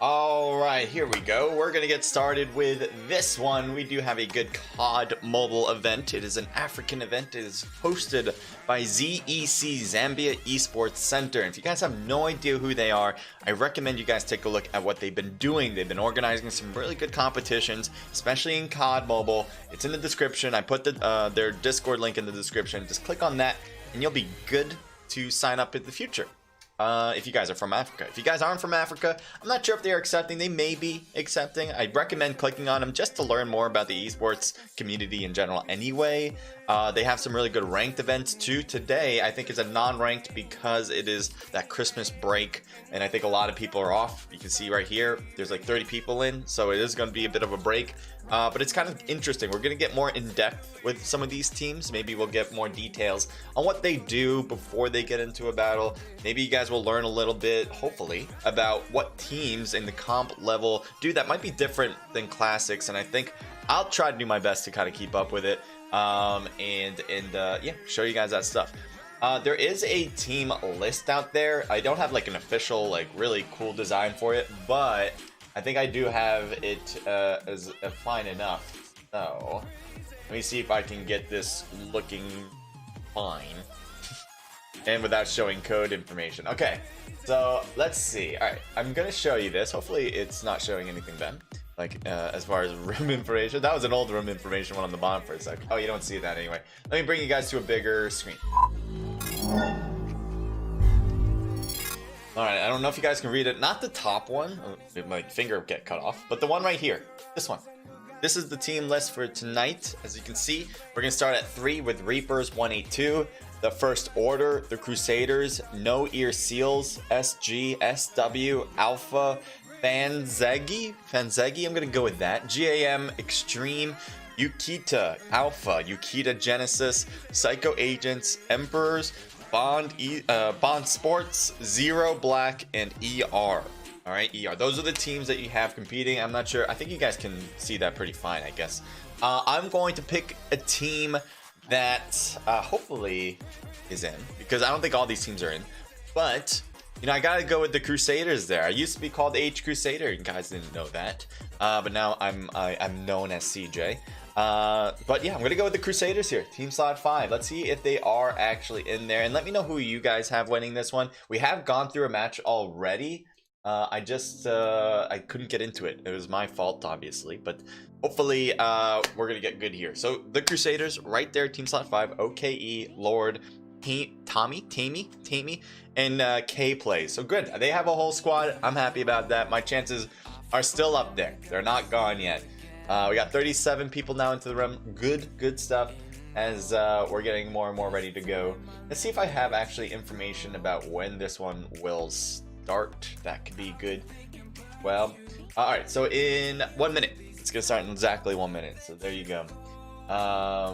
All right, here we go. We're going to get started with this one. We do have a good COD mobile event. It is an African event. It is hosted by ZEC, Zambia Esports Center. And if you guys have no idea who they are, I recommend you guys take a look at what they've been doing. They've been organizing some really good competitions, especially in COD mobile. It's in the description. I put their Discord link in the description. Just click on that and you'll be good to sign up in the future. If you guys are from Africa. If you guys aren't from Africa, I'm not sure if they are accepting. They may be accepting. I recommend clicking on them just to learn more about the esports community in general anyway. They have some really good ranked events too. Today, I think is a non-ranked because it is that Christmas break, and I think a lot of people are off. You can see right here, there's like 30 people in, so it is going to be a bit of a break. But it's kind of interesting. We're going to get more in depth with some of these teams. Maybe we'll get more details on what they do before they get into a battle. Maybe you guys will learn a little bit, hopefully, about what teams in the comp level do that might be different than classics. And I think I'll try to do my best to kind of keep up with it yeah, show you guys that stuff. There is a team list out there. I don't have like an official, like really cool design for it, but I think I do have it as fine enough. So let me see if I can get this looking fine and without showing code information. Okay, so let's see. All right, I'm gonna show you this. Hopefully it's not showing anything then, like as far as room information. That was an old room information one on the bottom for a sec. Oh, you don't see that anyway. Let me bring you guys to a bigger screen. Alright, I don't know if you guys can read it. Not the top one. My finger get cut off. But the one right here. This one. This is the team list for tonight. As you can see, we're going to start at 3 with Reapers 182. The First Order, the Crusaders, No Ear Seals, SG, SW, Alpha, Fanzegi, I'm going to go with that. GAM, Extreme, Yukita, Alpha, Yukita Genesis, Psycho Agents, Emperors, Bond Sports, Zero Black, and ER. All right, ER. Those are the teams that you have competing. I'm not sure. I think you guys can see that pretty fine, I guess. I'm going to pick a team that hopefully is in, because I don't think all these teams are in. But you know, I gotta go with the Crusaders there. I used to be called H Crusader. You guys didn't know that, but now I'm known as CJ. But yeah, I'm gonna go with the Crusaders here. Team slot 5. Let's see if they are actually in there, and let me know who you guys have winning this one. We have gone through a match already. I couldn't get into it. It was my fault, obviously, but hopefully we're gonna get good here. So the Crusaders right there, team slot 5. OKE, Lord, Tammy, and K plays. So good. They have a whole squad. I'm happy about that. My chances are still up there. They're not gone yet. We got 37 people now into the room. Good stuff as we're getting more and more ready to go. Let's see if I have actually information about when this one will start. That could be good. Well, all right, so in 1 minute. It's gonna start in exactly 1 minute. So there you go. I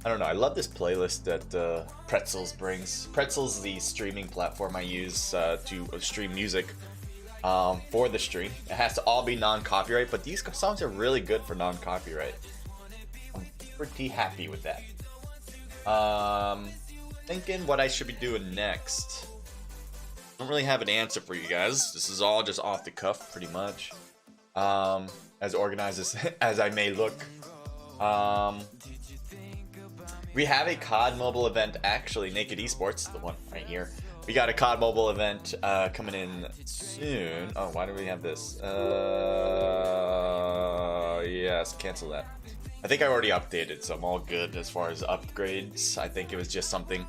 don't know. I love this playlist that Pretzels brings. Pretzels is the streaming platform I use to stream music. For the stream. It has to all be non-copyright, but these songs are really good for non-copyright. I'm pretty happy with that. Thinking what I should be doing next. Don't really have an answer for you guys. This is all just off the cuff, pretty much. As organized as I may look. We have a COD mobile event, actually. Naked Esports, the one right here. We got a COD mobile event coming in soon. Oh, why do we have this? Yes, cancel that. I think I already updated, so I'm all good as far as upgrades. I think it was just something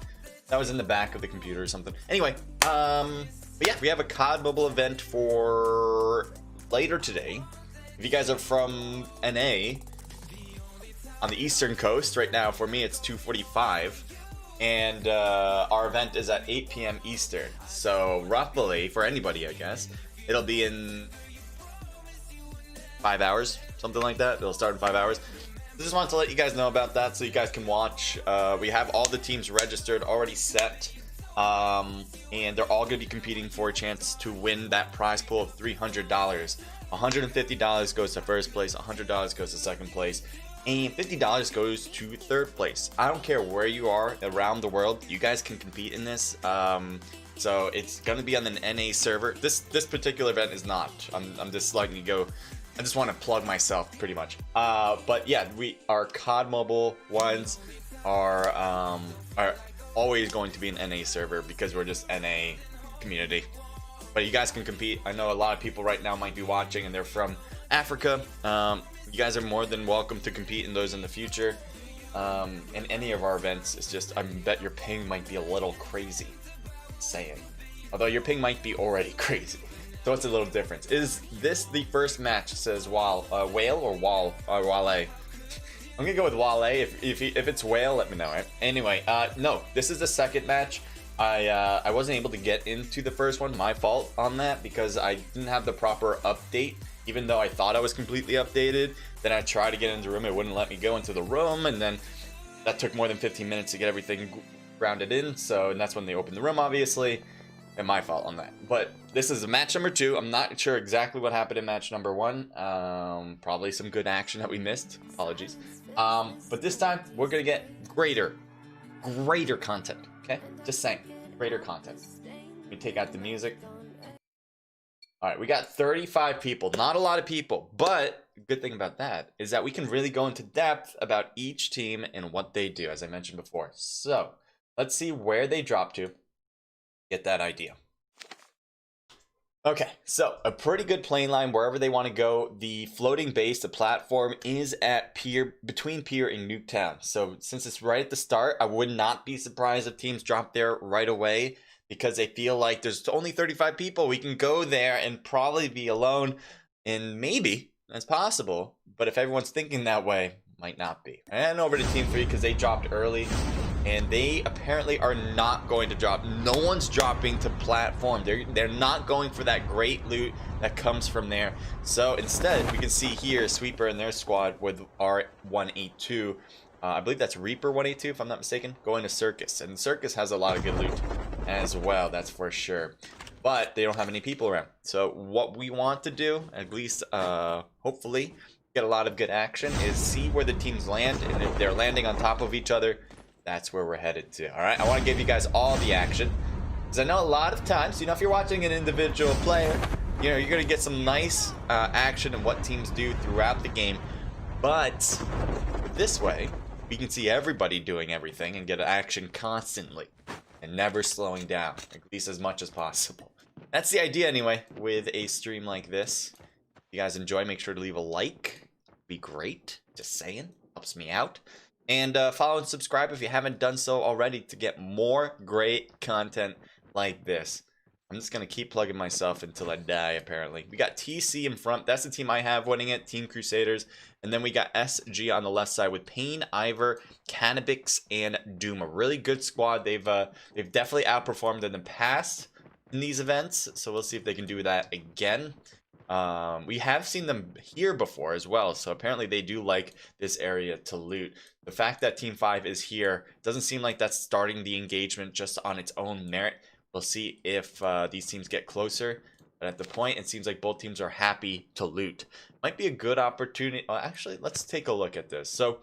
that was in the back of the computer or something. Anyway, but yeah, we have a COD mobile event for later today. If you guys are from NA on the Eastern Coast, right now for me it's 2:45. And our event is at 8 p.m. Eastern. So roughly, for anybody, I guess, it'll be in 5 hours, something like that. It'll start in 5 hours. I just wanted to let you guys know about that so you guys can watch. We have all the teams registered, already set. And they're all going to be competing for a chance to win that prize pool of $300. $150 goes to first place, $100 goes to second place, and $50 goes to 3rd place. I don't care where you are around the world, you guys can compete in this. So it's gonna be on an NA server. This particular event is not. I'm just letting you go. I just want to plug myself pretty much. But yeah, our CoDMobile ones are always going to be an NA server because we're just NA community. But you guys can compete. I know a lot of people right now might be watching and they're from Africa. You guys are more than welcome to compete in those in the future. In any of our events, it's just, I bet your ping might be a little crazy. Saying. Although your ping might be already crazy. So it's a little difference. Is this the first match? It says Whale or Wale? I'm gonna go with Wale. If it's Whale, let me know. Right? Anyway, no, this is the second match. I wasn't able to get into the first one. My fault on that because I didn't have the proper update. Even though I thought I was completely updated, then I tried to get into the room. It wouldn't let me go into the room, and then that took more than 15 minutes to get everything grounded in. So, and that's when they opened the room, obviously. And my fault on that. But this is match number 2. I'm not sure exactly what happened in match number 1. Probably some good action that we missed. Apologies. But this time we're gonna get greater content. Okay, just saying, greater content. Let me take out the music. All right, we got 35 people. Not a lot of people, but the good thing about that is that we can really go into depth about each team and what they do, as I mentioned before. So let's see where they drop to. Get that idea. Okay, so a pretty good plane line wherever they want to go. The floating base, the platform, is at between Pier and Nuketown. So since it's right at the start, I would not be surprised if teams drop there right away because they feel like there's only 35 people. We can go there and probably be alone, and maybe that's possible. But if everyone's thinking that way, might not be. And over to Team 3 because they dropped early. And they apparently are not going to drop. No one's dropping to platform. They're not going for that great loot that comes from there. So instead, we can see here Sweeper and their squad with R182. I believe that's Reaper 182, if I'm not mistaken, going to Circus. And Circus has a lot of good loot as well, that's for sure. But they don't have any people around. So what we want to do, at least hopefully, get a lot of good action, is see where the teams land. And if they're landing on top of each other, that's where we're headed to. All right, I want to give you guys all the action because I know a lot of times, you know, if you're watching an individual player, you know, you're gonna get some nice action and what teams do throughout the game. But this way, we can see everybody doing everything and get action constantly and never slowing down, at least as much as possible. That's the idea anyway with a stream like this. If you guys enjoy, make sure to leave a like. It'd be great. Just saying, helps me out. And follow and subscribe if you haven't done so already to get more great content like this. I'm just going to keep plugging myself until I die, apparently. We got TC in front. That's the team I have winning it, Team Crusaders. And then we got SG on the left side with Payne, Ivor, Cannabix, and Doom. A really good squad. They've definitely outperformed in the past in these events. So we'll see if they can do that again. We have seen them here before as well, so apparently they do like this area to loot. The fact that Team 5 is here doesn't seem like that's starting the engagement just on its own merit. We'll see if these teams get closer, but at the point it seems like both teams are happy to loot. Might be a good opportunity. Actually, let's take a look at this. So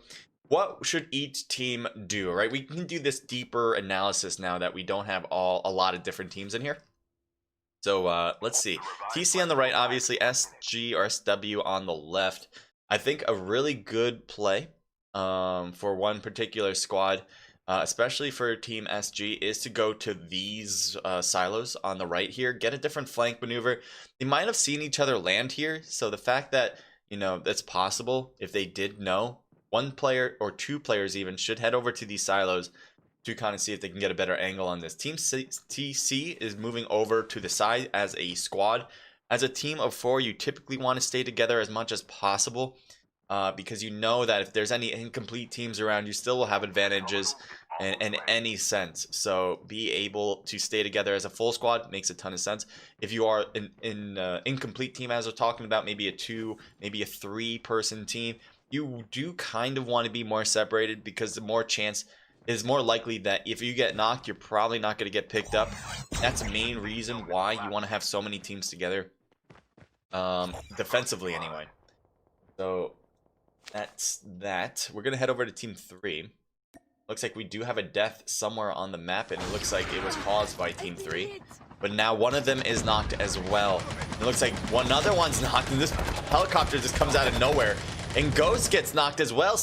what should each team do, right? We can do this deeper analysis now that we don't have a lot of different teams in here. So let's see. TC on the right, obviously SG or SW on the left. I think a really good play for one particular squad, especially for Team SG, is to go to these silos on the right here. Get a different flank maneuver. They might have seen each other land here, so the fact that, you know, that's possible, if they did know, one player or two players even should head over to these silos to kind of see if they can get a better angle on this. Team TC is moving over to the side as a squad. As a team of 4, you typically want to stay together as much as possible because you know that if there's any incomplete teams around, you still will have advantages in any sense. So be able to stay together as a full squad makes a ton of sense. If you are in incomplete team, as we're talking about, maybe a 2, maybe a 3-person team, you do kind of want to be more separated because the more chance is more likely that if you get knocked, you're probably not going to get picked up. That's the main reason why you want to have so many teams together, defensively anyway. So that's that. We're gonna head over to team 3. Looks like we do have a death somewhere on the map, and it looks like it was caused by team 3. But now one of them is knocked as well. It looks like another one's knocked, and this helicopter just comes out of nowhere. And Ghost gets knocked as well. A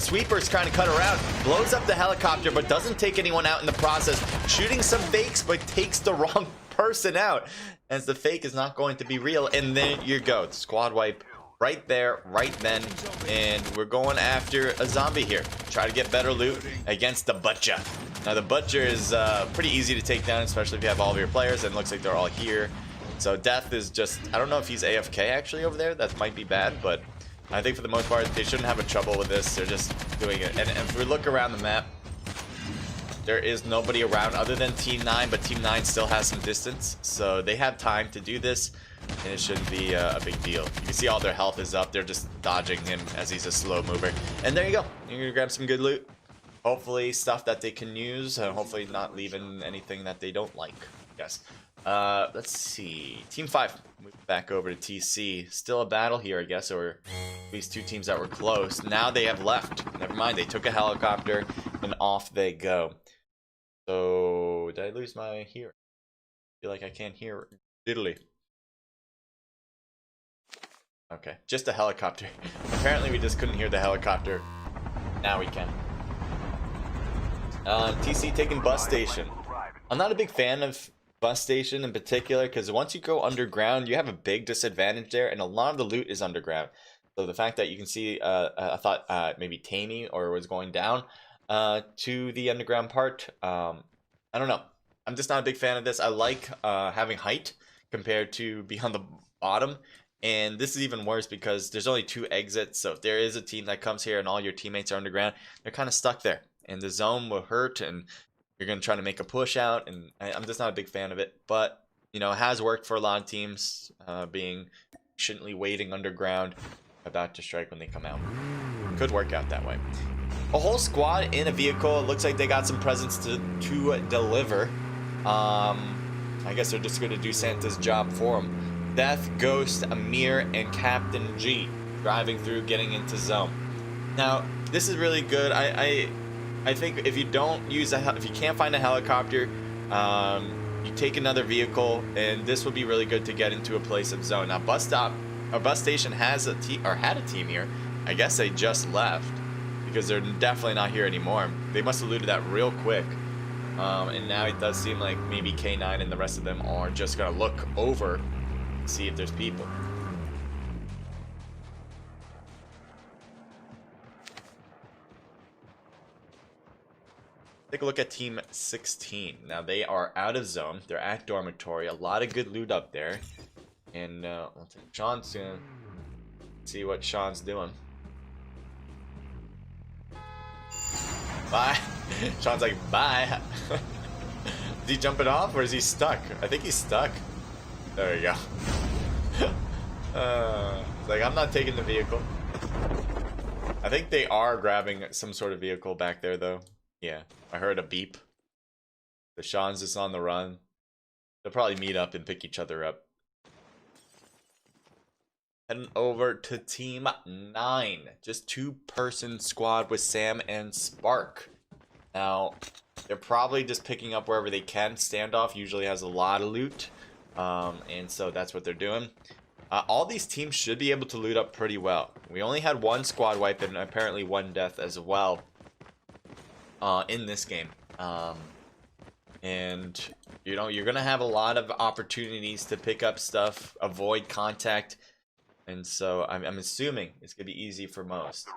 Sweeper's trying to cut around, blows up the helicopter, but doesn't take anyone out in the process. Shooting some fakes, but takes the wrong person out, as the fake is not going to be real. And there you go, squad wipe right there, right then. And we're going after a zombie here. Try to get better loot against the Butcher. Now the Butcher is pretty easy to take down, especially if you have all of your players, and it looks like they're all here. So Death is just, I don't know if he's AFK actually over there. That might be bad, but I think for the most part, they shouldn't have a trouble with this. They're just doing it. And if we look around the map, there is nobody around other than Team 9, but Team 9 still has some distance. So they have time to do this, and it shouldn't be a big deal. You can see all their health is up. They're just dodging him as he's a slow mover. And there you go. You're going to grab some good loot. Hopefully stuff that they can use, and hopefully not leaving anything that they don't like, I guess. Let's see. Team 5. Move back over to TC. Still a battle here, I guess, or these two teams that were close. Now they have left. Never mind. They took a helicopter, and off they go. So, did I lose my hearing? I feel like I can't hear diddly. Okay, just a helicopter. Apparently we just couldn't hear the helicopter. Now we can. TC taking bus station. I'm not a big fan of bus station in particular, because once you go underground, you have a big disadvantage there, and a lot of the loot is underground. So the fact that you can see, I thought maybe Tammy or was going down to the underground part. I don't know. I'm just not a big fan of this. I like having height compared to be on the bottom. And this is even worse because there's only 2 exits. So if there is a team that comes here and all your teammates are underground, they're kind of stuck there. And the zone will hurt, and you're going to try to make a push out. And I'm just not a big fan of it. But, you know, it has worked for a lot of teams, being patiently waiting underground, about to strike when they come out. Could work out that way. A whole squad in a vehicle. It looks like they got some presents to deliver. I guess they're just going to do Santa's job for them. Death, Ghost, Amir, and Captain G driving through, getting into zone. Now, this is really good. I think if you don't use if you can't find a helicopter, you take another vehicle, and this will be really good to get into a place of zone. Now, bus station has a team, or had a team here. I guess they just left because they're definitely not here anymore. They must have looted that real quick. And now it does seem like maybe K9 and the rest of them are just gonna look over, see if there's people. Take a look at team 16. Now they are out of zone. They're at dormitory. A lot of good loot up there. And let's see. Sean's gonna see what Sean's doing. Bye. Sean's like, bye. Is he jumping off, or is he stuck? I think he's stuck. There we go. Like, I'm not taking the vehicle. I think they are grabbing some sort of vehicle back there, though. Yeah, I heard a beep. The Sean's just on the run. They'll probably meet up and pick each other up. Heading over to team 9. Just 2-person squad with Sam and Spark. Now, they're probably just picking up wherever they can. Standoff usually has a lot of loot. And so that's what they're doing. All these teams should be able to loot up pretty well. We only had 1 squad wipe and apparently 1 death as well in this game. And, you know, you're going to have a lot of opportunities to pick up stuff, avoid contact. And so I'm assuming it's going to be easy for most.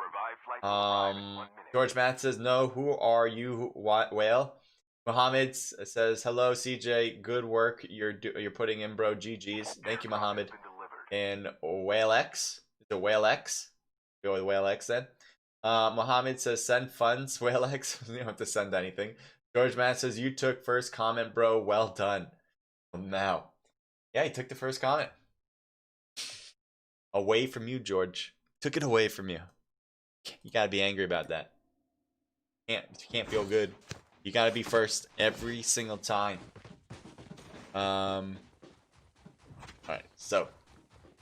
George Matt says, no, who are you, Whale? Mohammed says, hello, CJ. Good work you're putting in, bro. GG's. Thank you, Mohammed. And Whale X. Is it Whale X? Go with Whale X then. Mohammed says, send funds, Whale X. You don't have to send anything. George Matt says, you took first comment, bro. Well done. Now. Yeah, he took the first comment. Away from you, George. Took it away from you. You gotta be angry about that. You can't feel good. You gotta be first every single time. Alright, so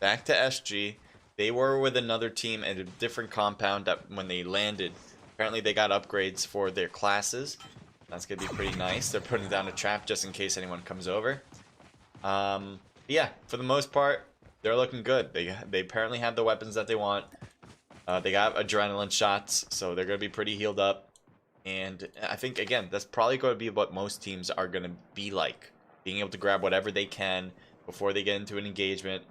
back to SG. They were with another team at a different compound that when they landed, apparently they got upgrades for their classes. That's going to be pretty nice. They're putting down a trap just in case anyone comes over. Yeah, for the most part, they're looking good. They apparently have the weapons that they want. They got adrenaline shots, so they're going to be pretty healed up. And I think, again, that's probably going to be what most teams are going to be like. Being able to grab whatever they can before they get into an engagement.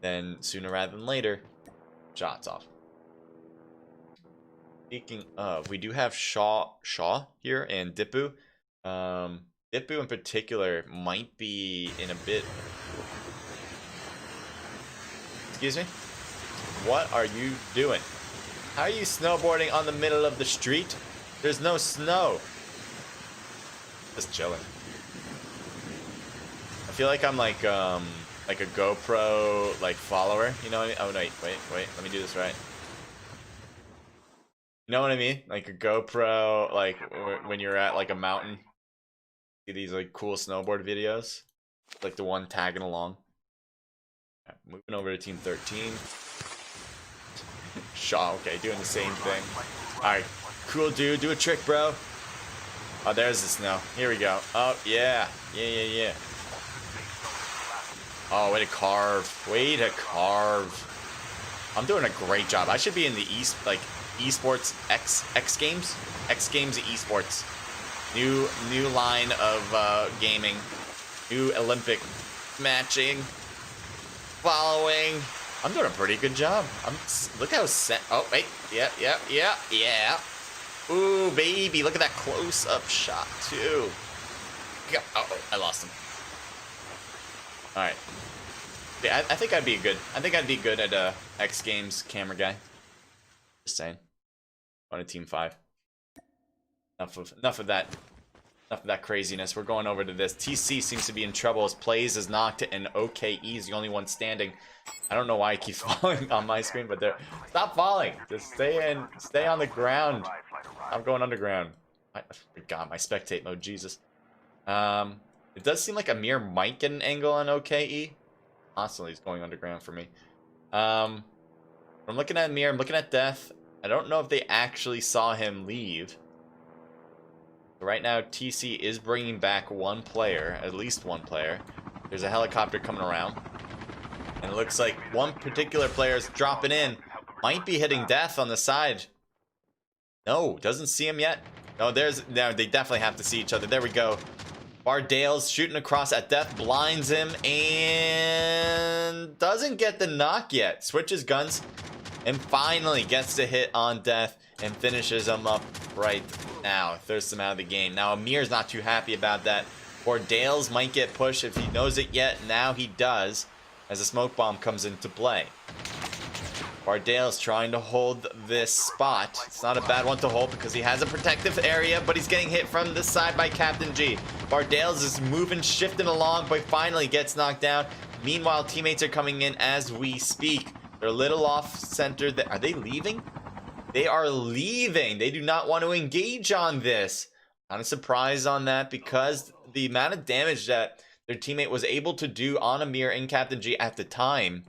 Then, sooner rather than later, shots off. Speaking of, we do have Shaw here and Dipu. Dipu in particular might be in a bit... Excuse me? What are you doing? How are you snowboarding on the middle of the street? There's no snow. Just chilling. I feel like I'm like a GoPro like follower. You know what I mean? Oh wait. Let me do this right. You know what I mean? Like a GoPro, like when you're at like a mountain. See these like cool snowboard videos, like the one tagging along. Right, moving over to team 13. Shaw, okay, doing the same thing. Alright, cool dude, do a trick, bro. Oh, there's the snow. Here we go. Oh, yeah. Yeah. Oh, way to carve. Way to carve. I'm doing a great job. I should be in the Esports X Games. X Games Esports. New line of gaming. New Olympic matching. Following. I'm doing a pretty good job. Look how set. Oh, wait. Yeah. Ooh, baby. Look at that close-up shot, too. Oh, I lost him. All right. Yeah, I think I'd be good at X Games camera guy. Just saying. On a team 5. Enough of that craziness. We're going over to this. TC seems to be in trouble as Plays is knocked and OKE is the only one standing. I don't know why it keeps falling on my screen, but stop falling. Just stay on the ground. I'm going underground. God, my spectate mode, Jesus. It does seem like Amir might get an angle on OKE. Constantly he's going underground for me. I'm looking at Amir, I'm looking at Death. I don't know if they actually saw him leave. Right now, TC is bringing back one player, at least one player. There's a helicopter coming around. And it looks like one particular player is dropping in. Might be hitting Death on the side. No, doesn't see him yet. No, they definitely have to see each other. There we go. Bardale's shooting across at Death, blinds him, and doesn't get the knock yet. Switches guns, and finally gets the hit on Death, and finishes him up right now. Throws him out of the game. Now, Amir's not too happy about that. Bardale's might get pushed if he knows it yet. Now he does, as a smoke bomb comes into play. Bardale's trying to hold this spot. It's not a bad one to hold because he has a protective area, but he's getting hit from this side by Captain G. Bardale's is moving, shifting along, but finally gets knocked down. Meanwhile, teammates are coming in as we speak. They're a little off-center. Are they leaving? They are leaving. They do not want to engage on this. Kind of surprised on that because the amount of damage that their teammate was able to do on Amir and Captain G at the time,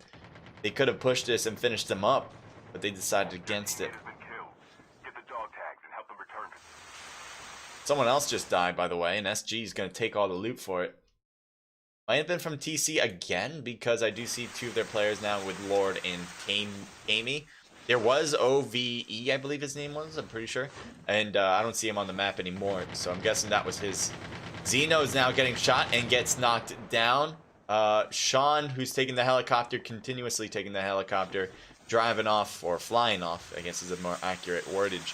they could have pushed this and finished them up, but they decided against it. Someone else just died, by the way, and SG is going to take all the loot for it. Might have been from TC again, because I do see two of their players now with Lord and Amy. There was OVE, I believe his name was, I'm pretty sure. And I don't see him on the map anymore, so I'm guessing that was his. Zeno is now getting shot and gets knocked down. Sean, who's taking the helicopter, continuously taking the helicopter, driving off, or flying off, I guess is a more accurate wordage.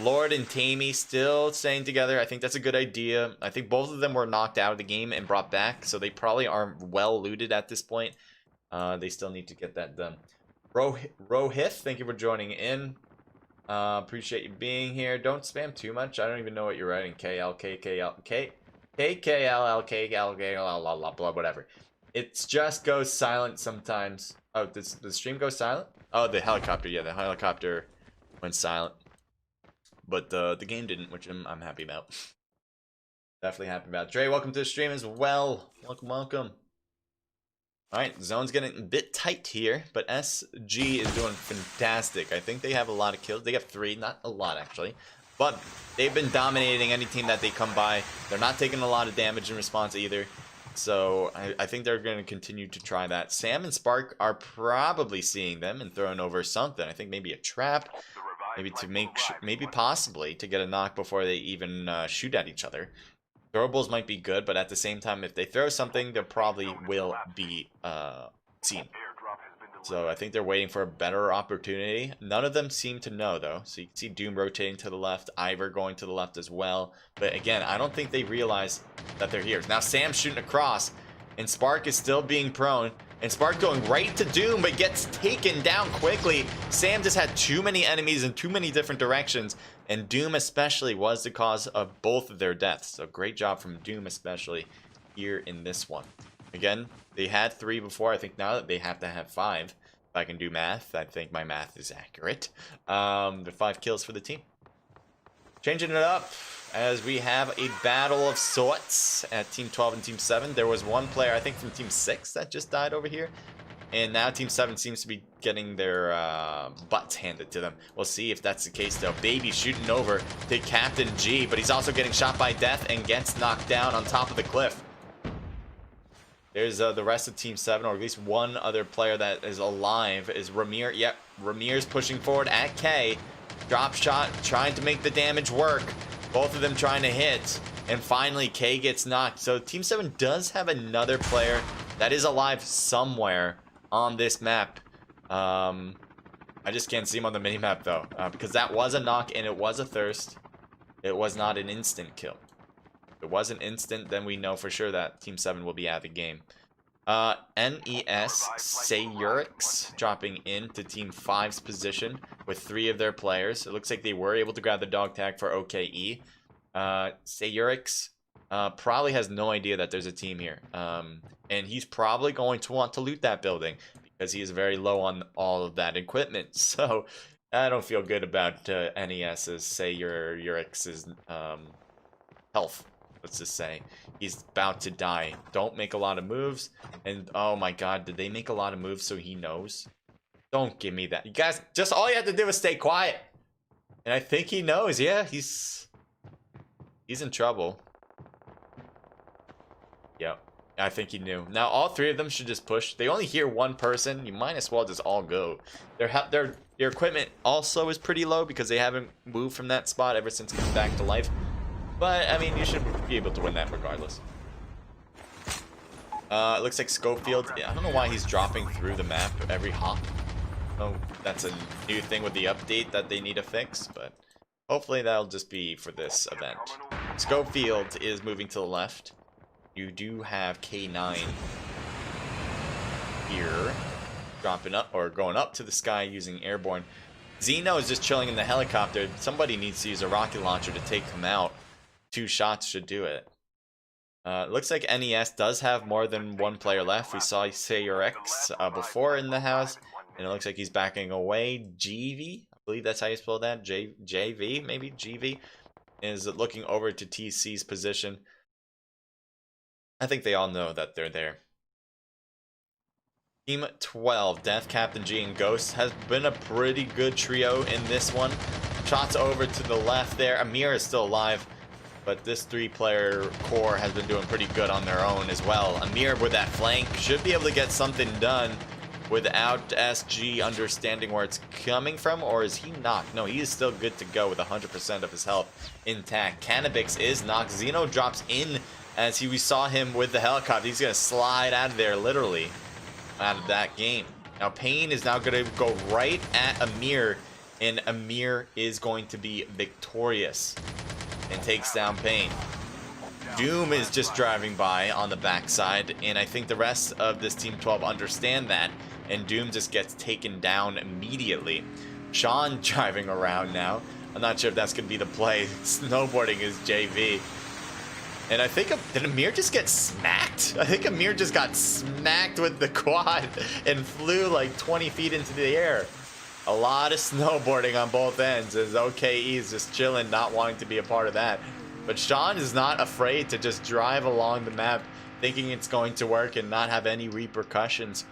Lord and Tammy still staying together. I think that's a good idea. I think both of them were knocked out of the game and brought back, so they probably aren't well looted at this point. They still need to get that done. Rohith, thank you for joining in. Appreciate you being here. Don't spam too much. I don't even know what you're writing. KKLLKLL, blah, whatever. It just goes silent sometimes. Oh, does the stream go silent? Oh, the helicopter. Yeah, the helicopter went silent. But the game didn't, which I'm happy about. Definitely happy about. Dre, welcome to the stream as well. Welcome. Alright, zone's getting a bit tight here, but SG is doing fantastic. I think they have a lot of kills. They have 3, not a lot actually. But they've been dominating any team that they come by. They're not taking a lot of damage in response either. So I think they're going to continue to try that. Sam and Spark are probably seeing them and throwing over something. I think maybe a trap. Maybe to make, maybe possibly to get a knock before they even shoot at each other. Throwables might be good, but at the same time, if they throw something, they probably will be seen. So I think they're waiting for a better opportunity. None of them seem to know, though. So you can see Doom rotating to the left, Ivor going to the left as well. But again, I don't think they realize that they're here. Now Sam's shooting across, and Spark is still being prone. And Spark going right to Doom, but gets taken down quickly. Sam just had too many enemies in too many different directions. And Doom especially was the cause of both of their deaths. So great job from Doom especially here in this one. Again, they had 3 before. I think now that they have to have 5. If I can do math, I think my math is accurate. The 5 kills for the team. Changing it up as we have a battle of sorts at Team 12 and Team 7. There was one player, I think from Team 6 that just died over here. And now Team 7 seems to be getting their butts handed to them. We'll see if that's the case though. Baby shooting over to Captain G, but he's also getting shot by Death and gets knocked down on top of the cliff. There's the rest of Team 7, or at least one other player that is alive, is Ramir. Yep, Ramir's pushing forward at K. Drop shot, trying to make the damage work. Both of them trying to hit. And finally, K gets knocked. So Team 7 does have another player that is alive somewhere on this map. I just can't see him on the minimap though, because that was a knock and it was a thirst. It was not an instant kill. If it was an instant, then we know for sure that Team 7 will be out of the game. NES Sayurix dropping into Team 5's position with 3 of their players. It looks like they were able to grab the dog tag for OKE. Sayurix probably has no idea that there's a team here. And he's probably going to want to loot that building because he is very low on all of that equipment. So I don't feel good about NES's Sayurix's health. Let's just say he's about to die. Don't make a lot of moves. And oh my god, did they make a lot of moves so he knows? Don't give me that. You guys, just all you have to do is stay quiet. And I think he knows. Yeah, he's in trouble. Yep, I think he knew. Now all 3 of them should just push. They only hear one person. You might as well just all go. Their equipment also is pretty low because they haven't moved from that spot ever since coming back to life. But, I mean, you should be able to win that regardless. It looks like Schofield, I don't know why he's dropping through the map every hop. Oh, that's a new thing with the update that they need to fix, but hopefully that'll just be for this event. Schofield is moving to the left. You do have K9 here, dropping up, or going up to the sky using airborne. Zeno is just chilling in the helicopter. Somebody needs to use a rocket launcher to take him out. 2 shots should do it. Looks like NES does have more than one player left. We saw Sayurix before in the house, and it looks like he's backing away. GV, I believe that's how you spell that. JV, maybe GV, is looking over to TC's position. I think they all know that they're there. Team 12, Death, Captain G, and Ghost has been a pretty good trio in this one. Shots over to the left there. Amir is still alive, but this 3-player core has been doing pretty good on their own as well. Amir with that flank should be able to get something done without SG understanding where it's coming from, or is he knocked? No, he is still good to go with 100% of his health intact. Cannabix is knocked. Zeno drops in as we saw him with the helicopter. He's going to slide out of there, literally, out of that game. Now, Payne is now going to go right at Amir, and Amir is going to be victorious and takes down Payne. Doom is just driving by on the backside, and I think the rest of this Team 12 understand that, and Doom just gets taken down immediately. Sean driving around now. I'm not sure if that's going to be the play. Snowboarding is JV. And I think, did Amir just get smacked? I think Amir just got smacked with the quad and flew like 20 feet into the air. A lot of snowboarding on both ends as OKE is just chilling, not wanting to be a part of that. But Sean is not afraid to just drive along the map thinking it's going to work and not have any repercussions.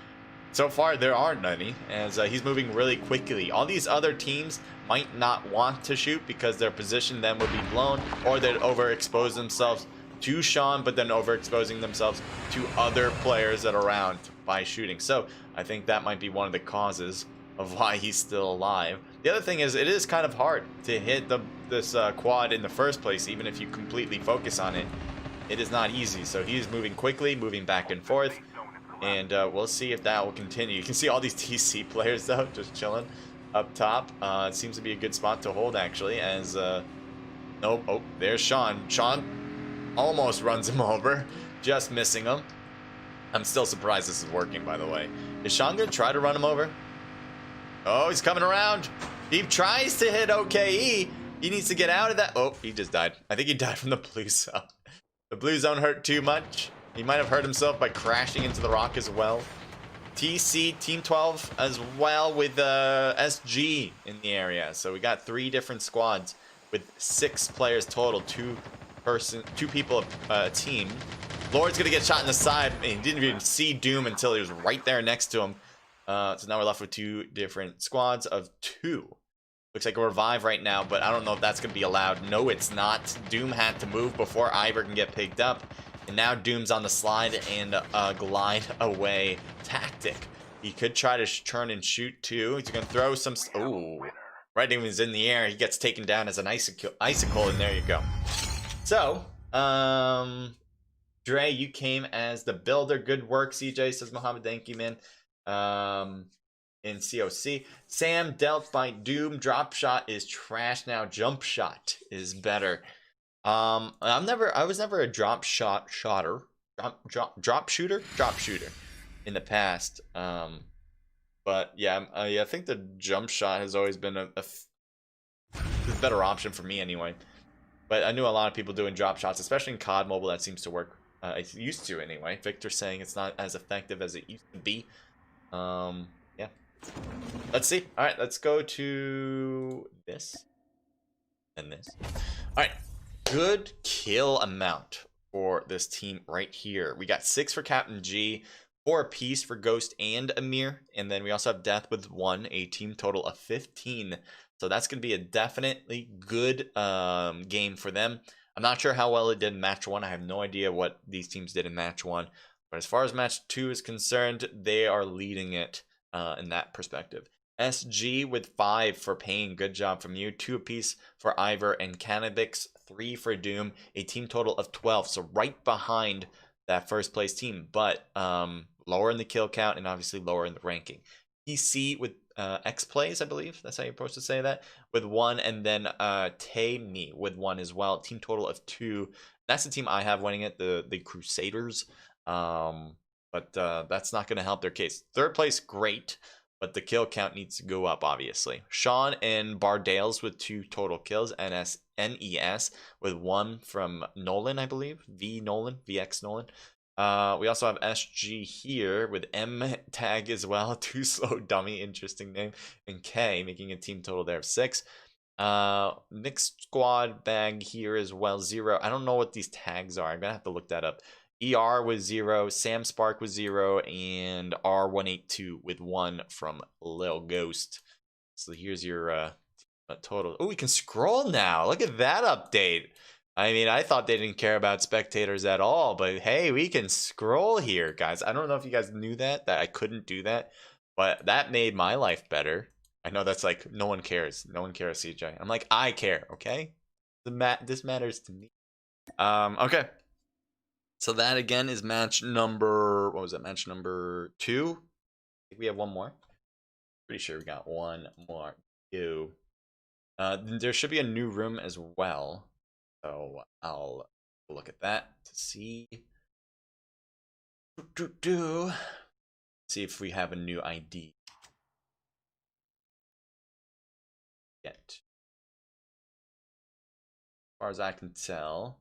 So far, there aren't any, as he's moving really quickly. All these other teams might not want to shoot because their position then would be blown, or they'd overexpose themselves to Sean, but then overexposing themselves to other players that are around by shooting. So I think that might be one of the causes of why he's still alive. The other thing is, it is kind of hard to hit this quad in the first place, even if you completely focus on it. It is not easy, so he's moving quickly, moving back and forth. And we'll see if that will continue. You can see all these TC players, though, just chilling up top. It seems to be a good spot to hold, actually, as... Nope. Oh, there's Sean. Sean almost runs him over, just missing him. I'm still surprised this is working, by the way. Is Sean going to try to run him over? Oh, he's coming around. He tries to hit OKE. He needs to get out of that. Oh, he just died. I think he died from the blue zone. The blue zone hurt too much. He might have hurt himself by crashing into the rock as well. TC, Team 12 as well with SG in the area. So we got 3 different squads with 6 players total. 2 people a team. Lord's gonna get shot in the side. And he didn't even see Doom until he was right there next to him. So now we're left with 2 different squads of 2. Looks like a revive right now, but I don't know if that's gonna be allowed. No, it's not. Doom had to move before Ivor can get picked up. And now Doom's on the slide and glide away tactic. He could try to turn and shoot too. He's going to throw some... Oh, right when he's in the air, he gets taken down as an icicle, and there you go. So, Dre, you came as the builder. Good work, CJ, says Mohammed. Thank you, man. In COC. Sam dealt by Doom. Drop shot is trash now. Jump shot is better. I was never a drop shooter in the past. But yeah, I think the jump shot has always been a better option for me anyway. But I knew a lot of people doing drop shots, especially in CoDMobile. That seems to work. It used to anyway. Victor's saying it's not as effective as it used to be. Yeah. Let's see. All right, let's go to this and this. All right. Good kill amount for this team right here. We got 6 for Captain G, 4 apiece for Ghost and Amir, and then we also have Death with 1, a team total of 15. So that's going to be a definitely good game for them. I'm not sure how well it did in match 1. I have no idea what these teams did in match 1. But as far as match 2 is concerned, they are leading it in that perspective. SG with 5 for Pain. Good job from you. 2 apiece for Ivor and Cannabix. 3 for Doom. A team total of 12. So right behind that first place team. But lower in the kill count and obviously lower in the ranking. PC with X plays, I believe. That's how you're supposed to say that. With 1. And then Tay-Me with 1 as well. Team total of 2. That's the team I have winning it. The Crusaders. But that's not going to help their case. Third place, great. But the kill count needs to go up, obviously. Sean and Bardales with 2 total kills. NES with 1 from Nolan, I believe. VX Nolan. We also have SG here with M tag as well. 2 slow dummy, interesting name. And K making a team total there of 6. Mixed squad bag here as well. 0. I don't know what these tags are. I'm going to have to look that up. ER was 0, Sam Spark was 0, and R182 with 1 from Lil Ghost. So here's your total. Oh, we can scroll now. Look at that update. I mean, I thought they didn't care about spectators at all, but hey, we can scroll here, guys. I don't know if you guys knew that I couldn't do that, but that made my life better. I know that's like, no one cares. No one cares, CJ. I'm like, I care, okay? This matters to me. Okay. So that again is match number, what was it? Match number 2. I think we have one more. Pretty sure we got one more. 2. There should be a new room as well. So I'll look at that to see. See if we have a new ID yet. As far as I can tell.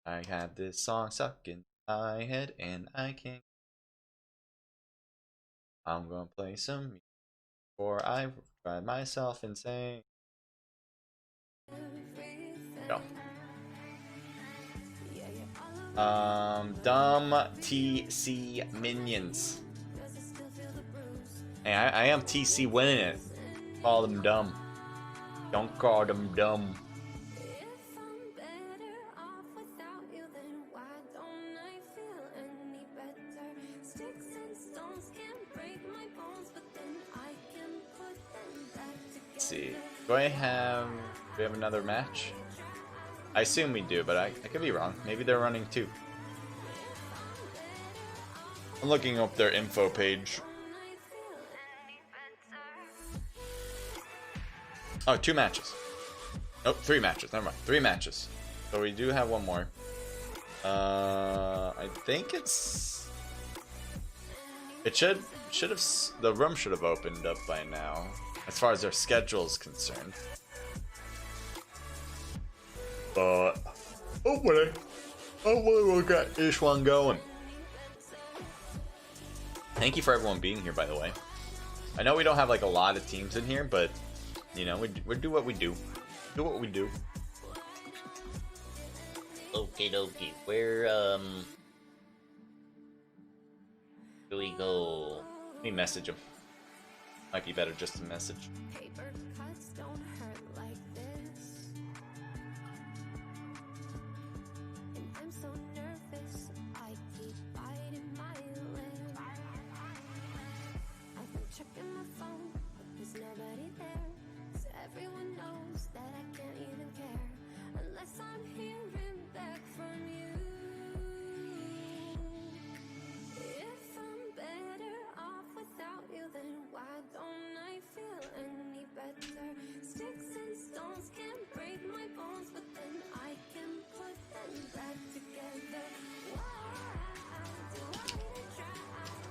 I have this song stuck in my head and I can't. I'm gonna play some music. Or I drive myself insane. Go. Dumb TC minions. Hey, I am TC winning it. Call them dumb. Don't call them dumb. Let's see. Do we have another match? I assume we do, but I could be wrong. Maybe they're running two. I'm looking up their info page. Oh, 2 matches. Oh, 3 matches. Never mind. 3 matches. So we do have one more. I think it's. It should have. The room should have opened up by now, as far as their schedule is concerned. But hopefully we'll get this one going. Thank you for everyone being here, by the way. I know we don't have like a lot of teams in here, but you know, we do what we do. Do what we do. Okay, dokie. Where do we go? Let me message him. Might be better just to message. Paper cuts don't hurt like this. And I'm so nervous, I keep biting my lip. I've been checking my phone, but there's nobody there. 'Cause everyone knows that I can't even care unless I'm hearing back from you. If I'm better off without you, then why don't I feel any better? Sticks and stones can break my bones, but then I can put them back together. Why do I need to try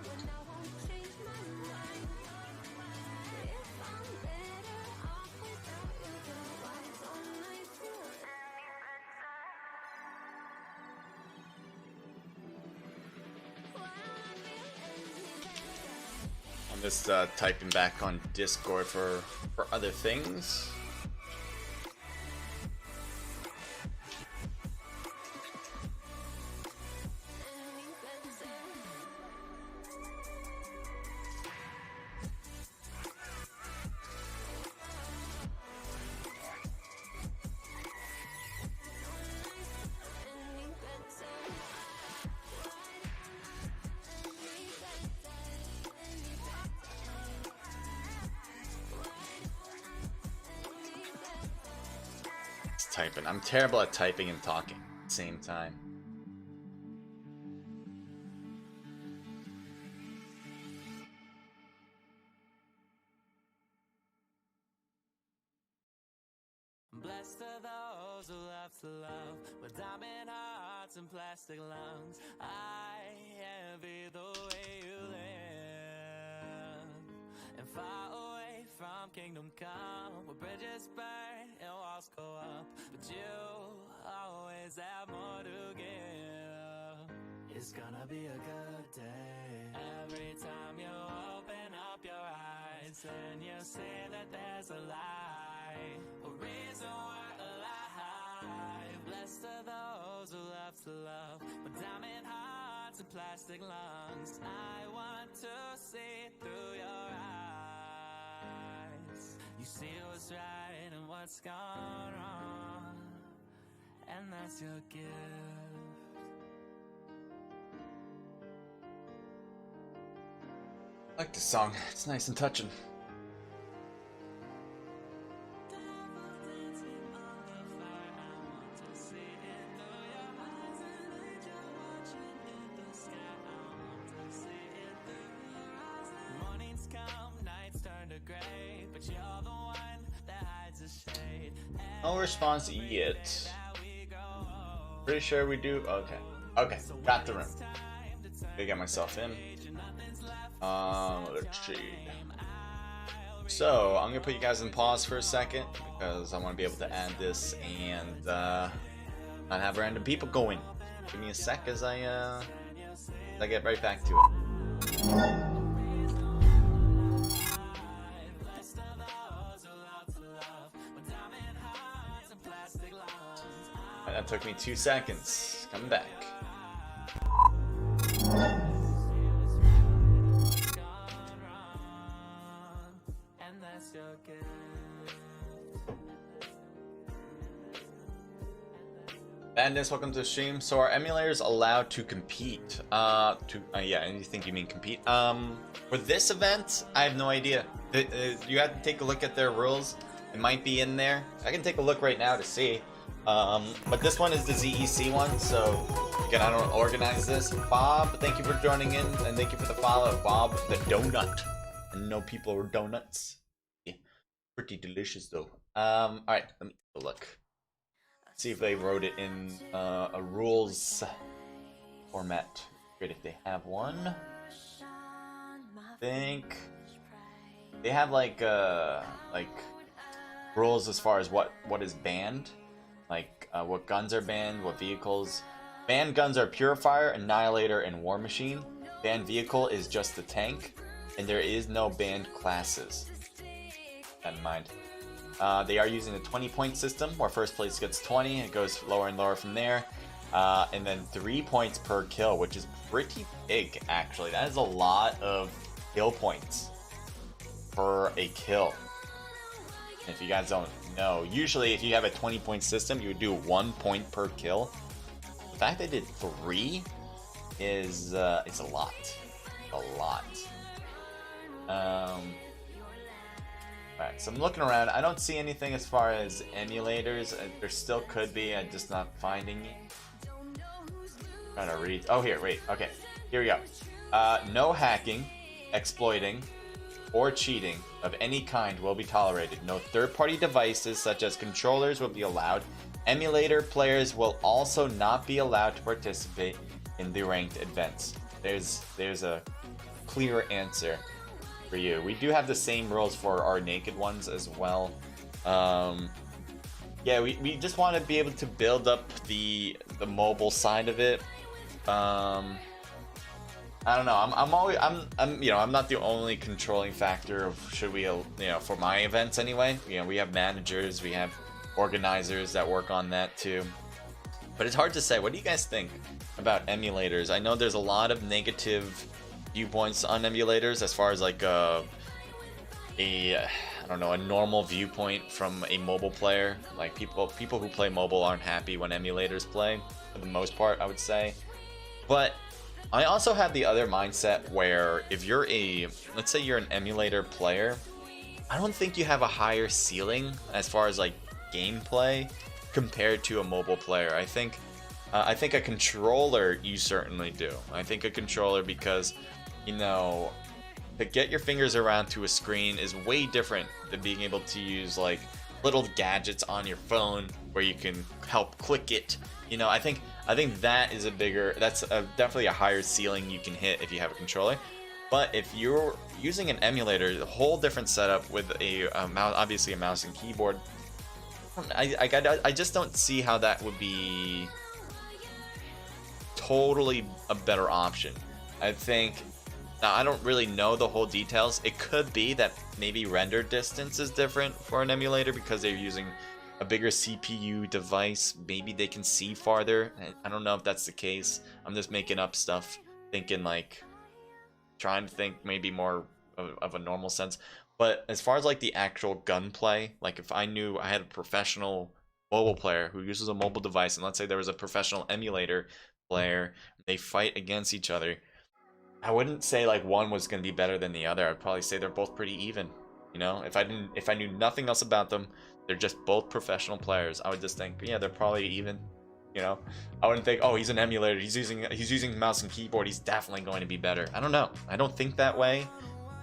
when I won't change my mind? If I'm better off without you, then why don't I feel any better? Why don't I feel any better? I'm just typing back on Discord for other things. Typing. I'm terrible at typing and talking at the same time. Blessed are those who love to love with diamond hearts and plastic lungs. I envy the way you live and far away from kingdom come, where bridges burn and walls go up, but you always have more to give. It's gonna be a good day every time you open up your eyes and you see that there's a light, a reason we're alive. Blessed are those who love to love with diamond hearts and plastic lungs. I want to see through your eyes. You see what's right and what's gone wrong, and that's your gift. I like this song. It's nice and touching. Mornings come, nights turn to gray, but you're the one that hides the shade. No response yet. Pretty sure we do. Okay. Okay. Got the room. Gotta get myself in. Let's see. So I'm gonna put you guys in pause for a second because I want to be able to add this and not have random people going. Give me a sec as I get right back to it. that took me 2 seconds. Coming back. Madness, welcome to the stream. So are emulators allowed to compete? Yeah, I think you mean compete. For this event, I have no idea. You have to take a look at their rules. It might be in there. I can take a look right now to see. But this one is the ZEC one, so again, I don't organize this. Bob, thank you for joining in, and thank you for the follow. Bob the Donut. I know people are donuts. Yeah, pretty delicious though. Alright, let me take a look. See if they wrote it in a rules format. Great if they have one. I think they have like rules as far as what is banned, like what guns are banned, what vehicles. Banned guns are Purifier, Annihilator, and War Machine. Banned vehicle is just the tank, and there is no banned classes. Keep that in mind. They are using a 20-point system where first place gets 20. It goes lower and lower from there. And then 3 points per kill, which is pretty big, actually. That is a lot of kill points per a kill. And if you guys don't know, usually if you have a 20-point system, you would do 1 point per kill. The fact they did 3 is it's a lot. A lot. Alright, so I'm looking around. I don't see anything as far as emulators. There still could be. I'm just not finding it. Trying to read. Oh, here. Wait. Okay. Here we go. No hacking, exploiting, or cheating of any kind will be tolerated. No third-party devices such as controllers will be allowed. Emulator players will also not be allowed to participate in the ranked events. There's a clear answer for you. We do have the same rules for our naked ones as well. Yeah, we just want to be able to build up the mobile side of it. I don't know. I'm not the only controlling factor of should we, for my events anyway. We have managers, we have organizers that work on that too. But it's hard to say. What do you guys think about emulators? I know there's a lot of negative viewpoints on emulators as far as like I don't know, a normal viewpoint from a mobile player. Like people who play mobile aren't happy when emulators play, for the most part, I would say. But I also have the other mindset where if you're let's say you're an emulator player, I don't think you have a higher ceiling as far as like gameplay compared to a mobile player. I think a controller you certainly do. I think a controller because, to get your fingers around to a screen is way different than being able to use like little gadgets on your phone where you can help click it. I think that is definitely a higher ceiling you can hit if you have a controller. But if you're using an emulator, a whole different setup with a mouse, obviously a mouse and keyboard, I just don't see how that would be totally a better option. I think, now I don't really know the whole details. It could be that maybe render distance is different for an emulator because they're using a bigger CPU device. Maybe they can see farther. I don't know if that's the case. I'm just making up stuff, trying to think maybe more of a normal sense. But as far as like the actual gunplay, like if I knew I had a professional mobile player who uses a mobile device, and let's say there was a professional emulator player, they fight against each other, I wouldn't say like one was going to be better than the other. I'd probably say they're both pretty even. If I knew nothing else about them, they're just both professional players, I would just think, yeah, they're probably even. I wouldn't think, oh, he's an emulator, he's using mouse and keyboard, he's definitely going to be better. I don't know. I don't think that way.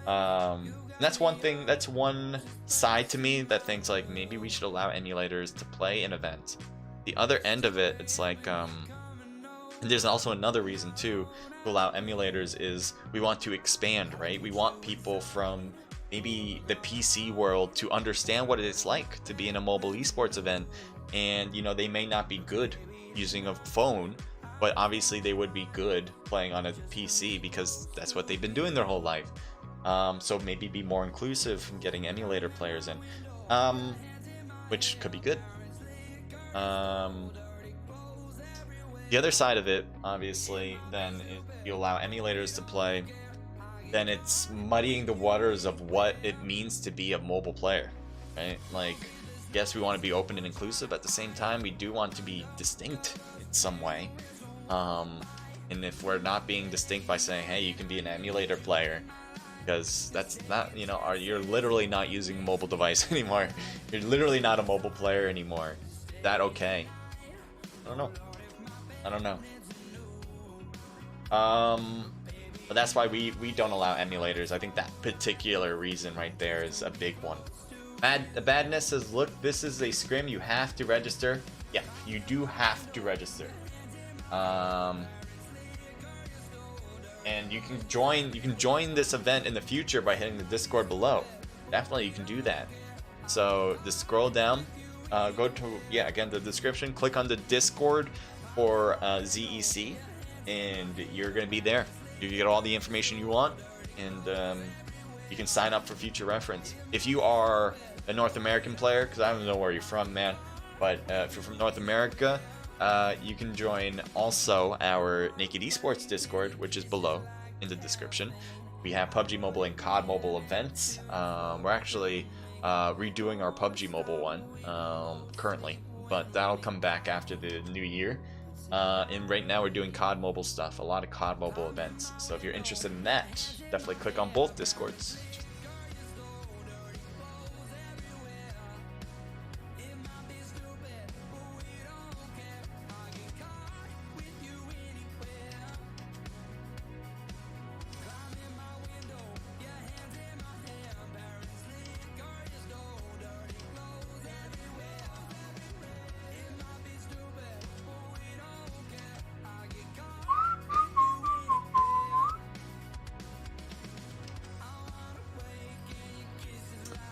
And that's one thing. That's one side to me that thinks like maybe we should allow emulators to play in events. The other end of it, it's like and there's also another reason too to allow emulators is we want to expand, right? We want people from maybe the PC world to understand what it's like to be in a mobile esports event, and they may not be good using a phone, but obviously they would be good playing on a PC because that's what they've been doing their whole life. So maybe be more inclusive in getting emulator players in, which could be good. The other side of it, obviously, then if you allow emulators to play, then it's muddying the waters of what it means to be a mobile player, right? Like, yes, we want to be open and inclusive. At the same time, we do want to be distinct in some way. And if we're not being distinct by saying, hey, you can be an emulator player, because that's not, you know, you're literally not using a mobile device anymore. You're literally not a mobile player anymore. Is that okay? I don't know. I don't know. But that's why we don't allow emulators. I think that particular reason right there is a big one. The badness says, look, this is a scrim. You have to register. Yeah, you do have to register. And you can join this event in the future by hitting the Discord below. Definitely, you can do that. So just scroll down, go to again the description. Click on the Discord for ZEC, and you're gonna be there. You get all the information you want, and you can sign up for future reference. If you are a North American player, because I don't know where you're from, man, but if you're from North America, you can join also our Naked Esports Discord, which is below in the description. We have PUBG Mobile and COD Mobile events. We're actually redoing our PUBG Mobile one currently, but that'll come back after the new year. And right now we're doing COD Mobile stuff, a lot of COD Mobile events. So if you're interested in that, definitely click on both Discords.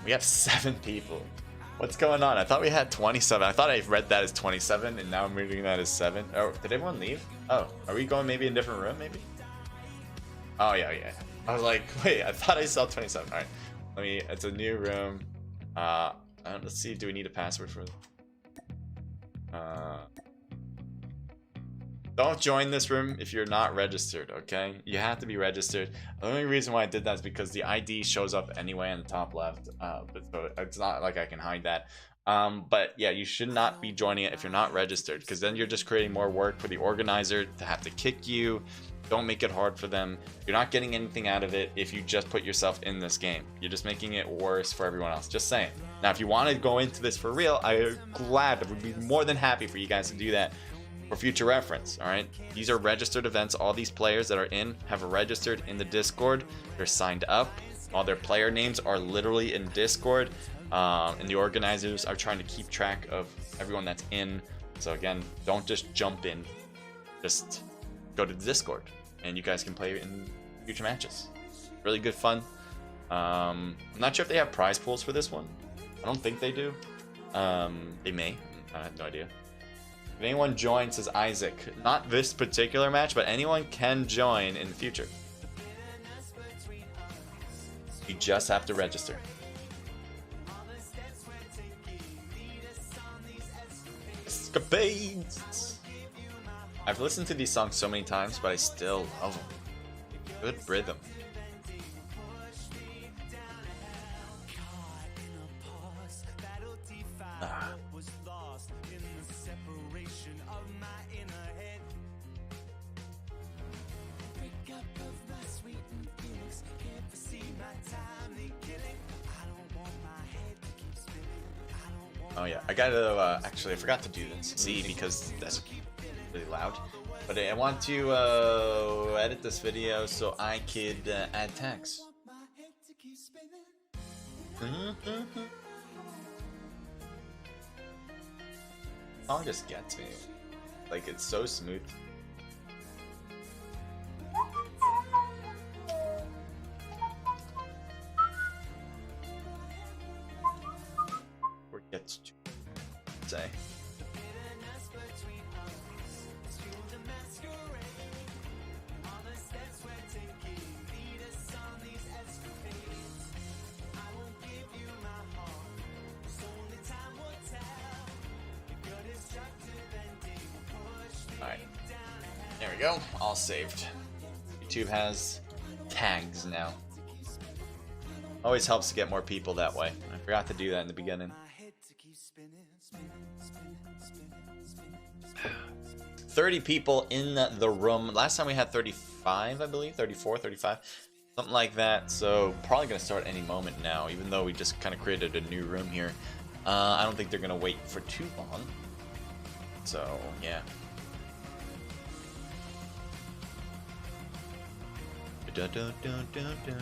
We have 7 people. What's going on? I thought we had 27. I thought I read that as 27, and now I'm reading that as 7. Oh, did everyone leave? Oh, are we going maybe in a different room, maybe? Oh, yeah. I was like, wait, I thought I saw 27. All right, it's a new room. Let's see, do we need a password for Don't join this room if you're not registered, okay? You have to be registered. The only reason why I did that is because the ID shows up anyway on the top left, but so it's not like I can hide that. But yeah, you should not be joining it if you're not registered, because then you're just creating more work for the organizer to have to kick you. Don't make it hard for them. You're not getting anything out of it if you just put yourself in this game. You're just making it worse for everyone else. Just saying. Now, if you want to go into this for real, I would be more than happy for you guys to do that for future reference. All right, these are registered events. All these players that are in have registered in the Discord. They're signed up. All their player names are literally in Discord, and the organizers are trying to keep track of everyone that's in. So again, don't just jump in, just go to the Discord and you guys can play in future matches. Really good fun. I'm not sure if they have prize pools for this one. I don't think they do. They may. I have no idea. If anyone joins, says Isaac. Not this particular match, but anyone can join in the future. You just have to register. Escapades! I've listened to these songs so many times, but I still love them. Good rhythm. Oh yeah, I gotta, actually I forgot to do this. See, because that's really loud. But I want to edit this video so I could add tags. Song just gets me. Like, it's so smooth. Or gets to say. Alright. go. All saved. YouTube has tags now. Always helps to get more people that way. I forgot to do that in the beginning. 30 people in the room. Last time we had 35, I believe. 34, 35. Something like that. So probably going to start any moment now, even though we just kind of created a new room here. I don't think they're going to wait for too long. So, yeah. Dun, dun, dun, dun, dun.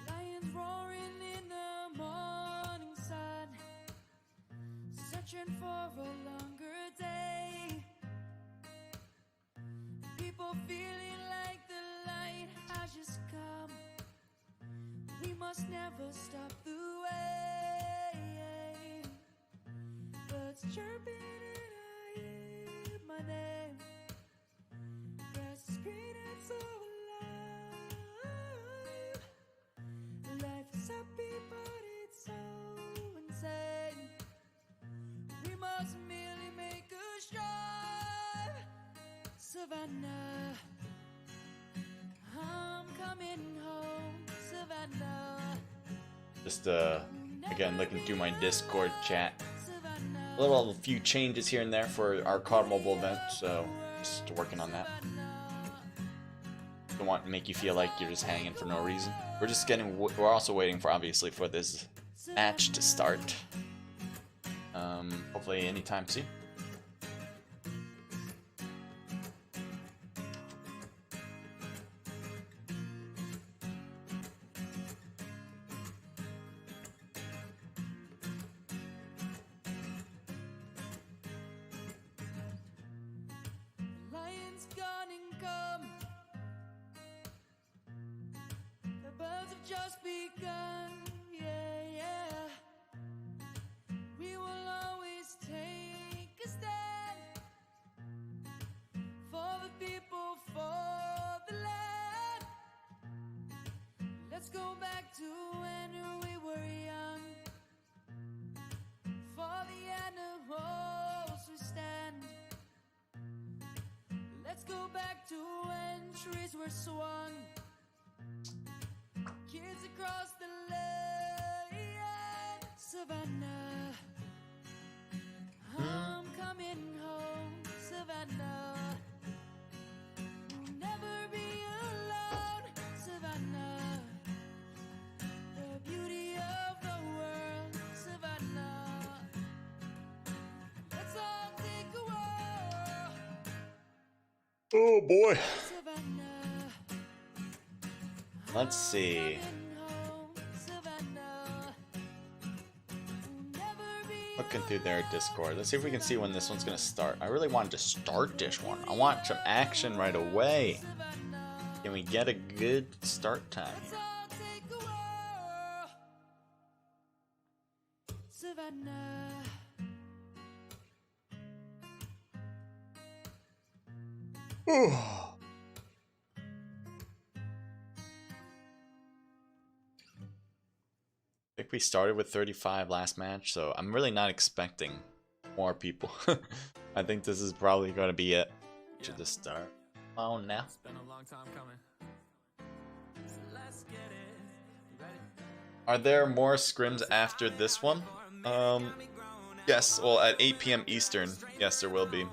Lions roaring in the morning sun, searching for a longer day. People feeling like the light has just come. We must never stop the way. Birds chirping and I hear my name. Grass is green and so alive. Life is happy but it's so insane. We must merely make a strive. Savannah, I'm coming home. Savannah, Just again looking through my Discord chat. Savannah, A few changes here and there for our CoDMobile event, so just working on that. Don't want to make you feel like you're just hanging for no reason. We're also waiting for, obviously, for this match to start. Hopefully anytime soon. Lions gone and come. The birds have just begun. Yeah, yeah. We will always take a stand for the people, for the land. Let's go back to when we were young. For the animals we stand. Let's go back to when trees were swung. Kids across the land. Savannah, I'm coming home. Savannah, you'll never be alone. Savannah, the beauty of the world. Savannah, let's all take a walk. Oh boy. Savannah, Let's see. Looking through their Discord. Let's see if we can see when this one's gonna start. I really wanted to start this one. I want some action right away. Can we get a good start time here? Savannah, I think we started with 35 last match, so I'm really not expecting more people. I think this is probably going to be it. Should just start on now. it's been a long time coming. So let's get it. You ready? Are there more scrims after this one? Yes, well at 8 p.m. Eastern, yes there will be.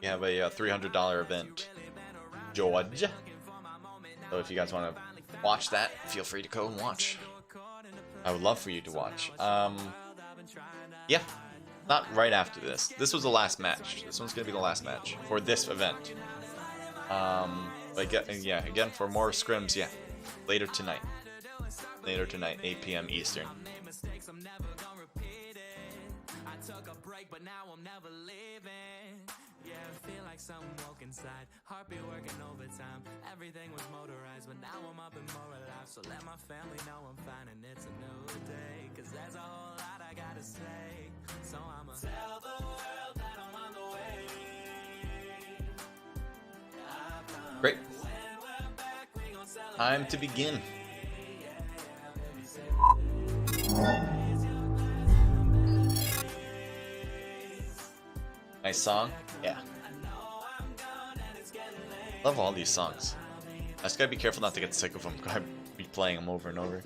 We have a $300 event. George. So if you guys want to watch that, feel free to go and watch. I would love for you to watch. Yeah, not right after this. This was the last match. This one's gonna be the last match for this event. But yeah, again for more scrims, yeah, later tonight. later tonight, 8 p.m. Eastern. I took a break, but now I'm never leaving. Yeah, I feel like something woke inside. Heartbeat working overtime. Everything was motorized, but now I'm up and more alive. So let my family know I'm fine and it's a new day. Cause there's a whole lot I gotta say. So I'ma tell the world that I'm on the way. Great. Time to begin. Nice song. Yeah. Love all these songs. I just gotta be careful not to get sick of them. I be playing them over and over.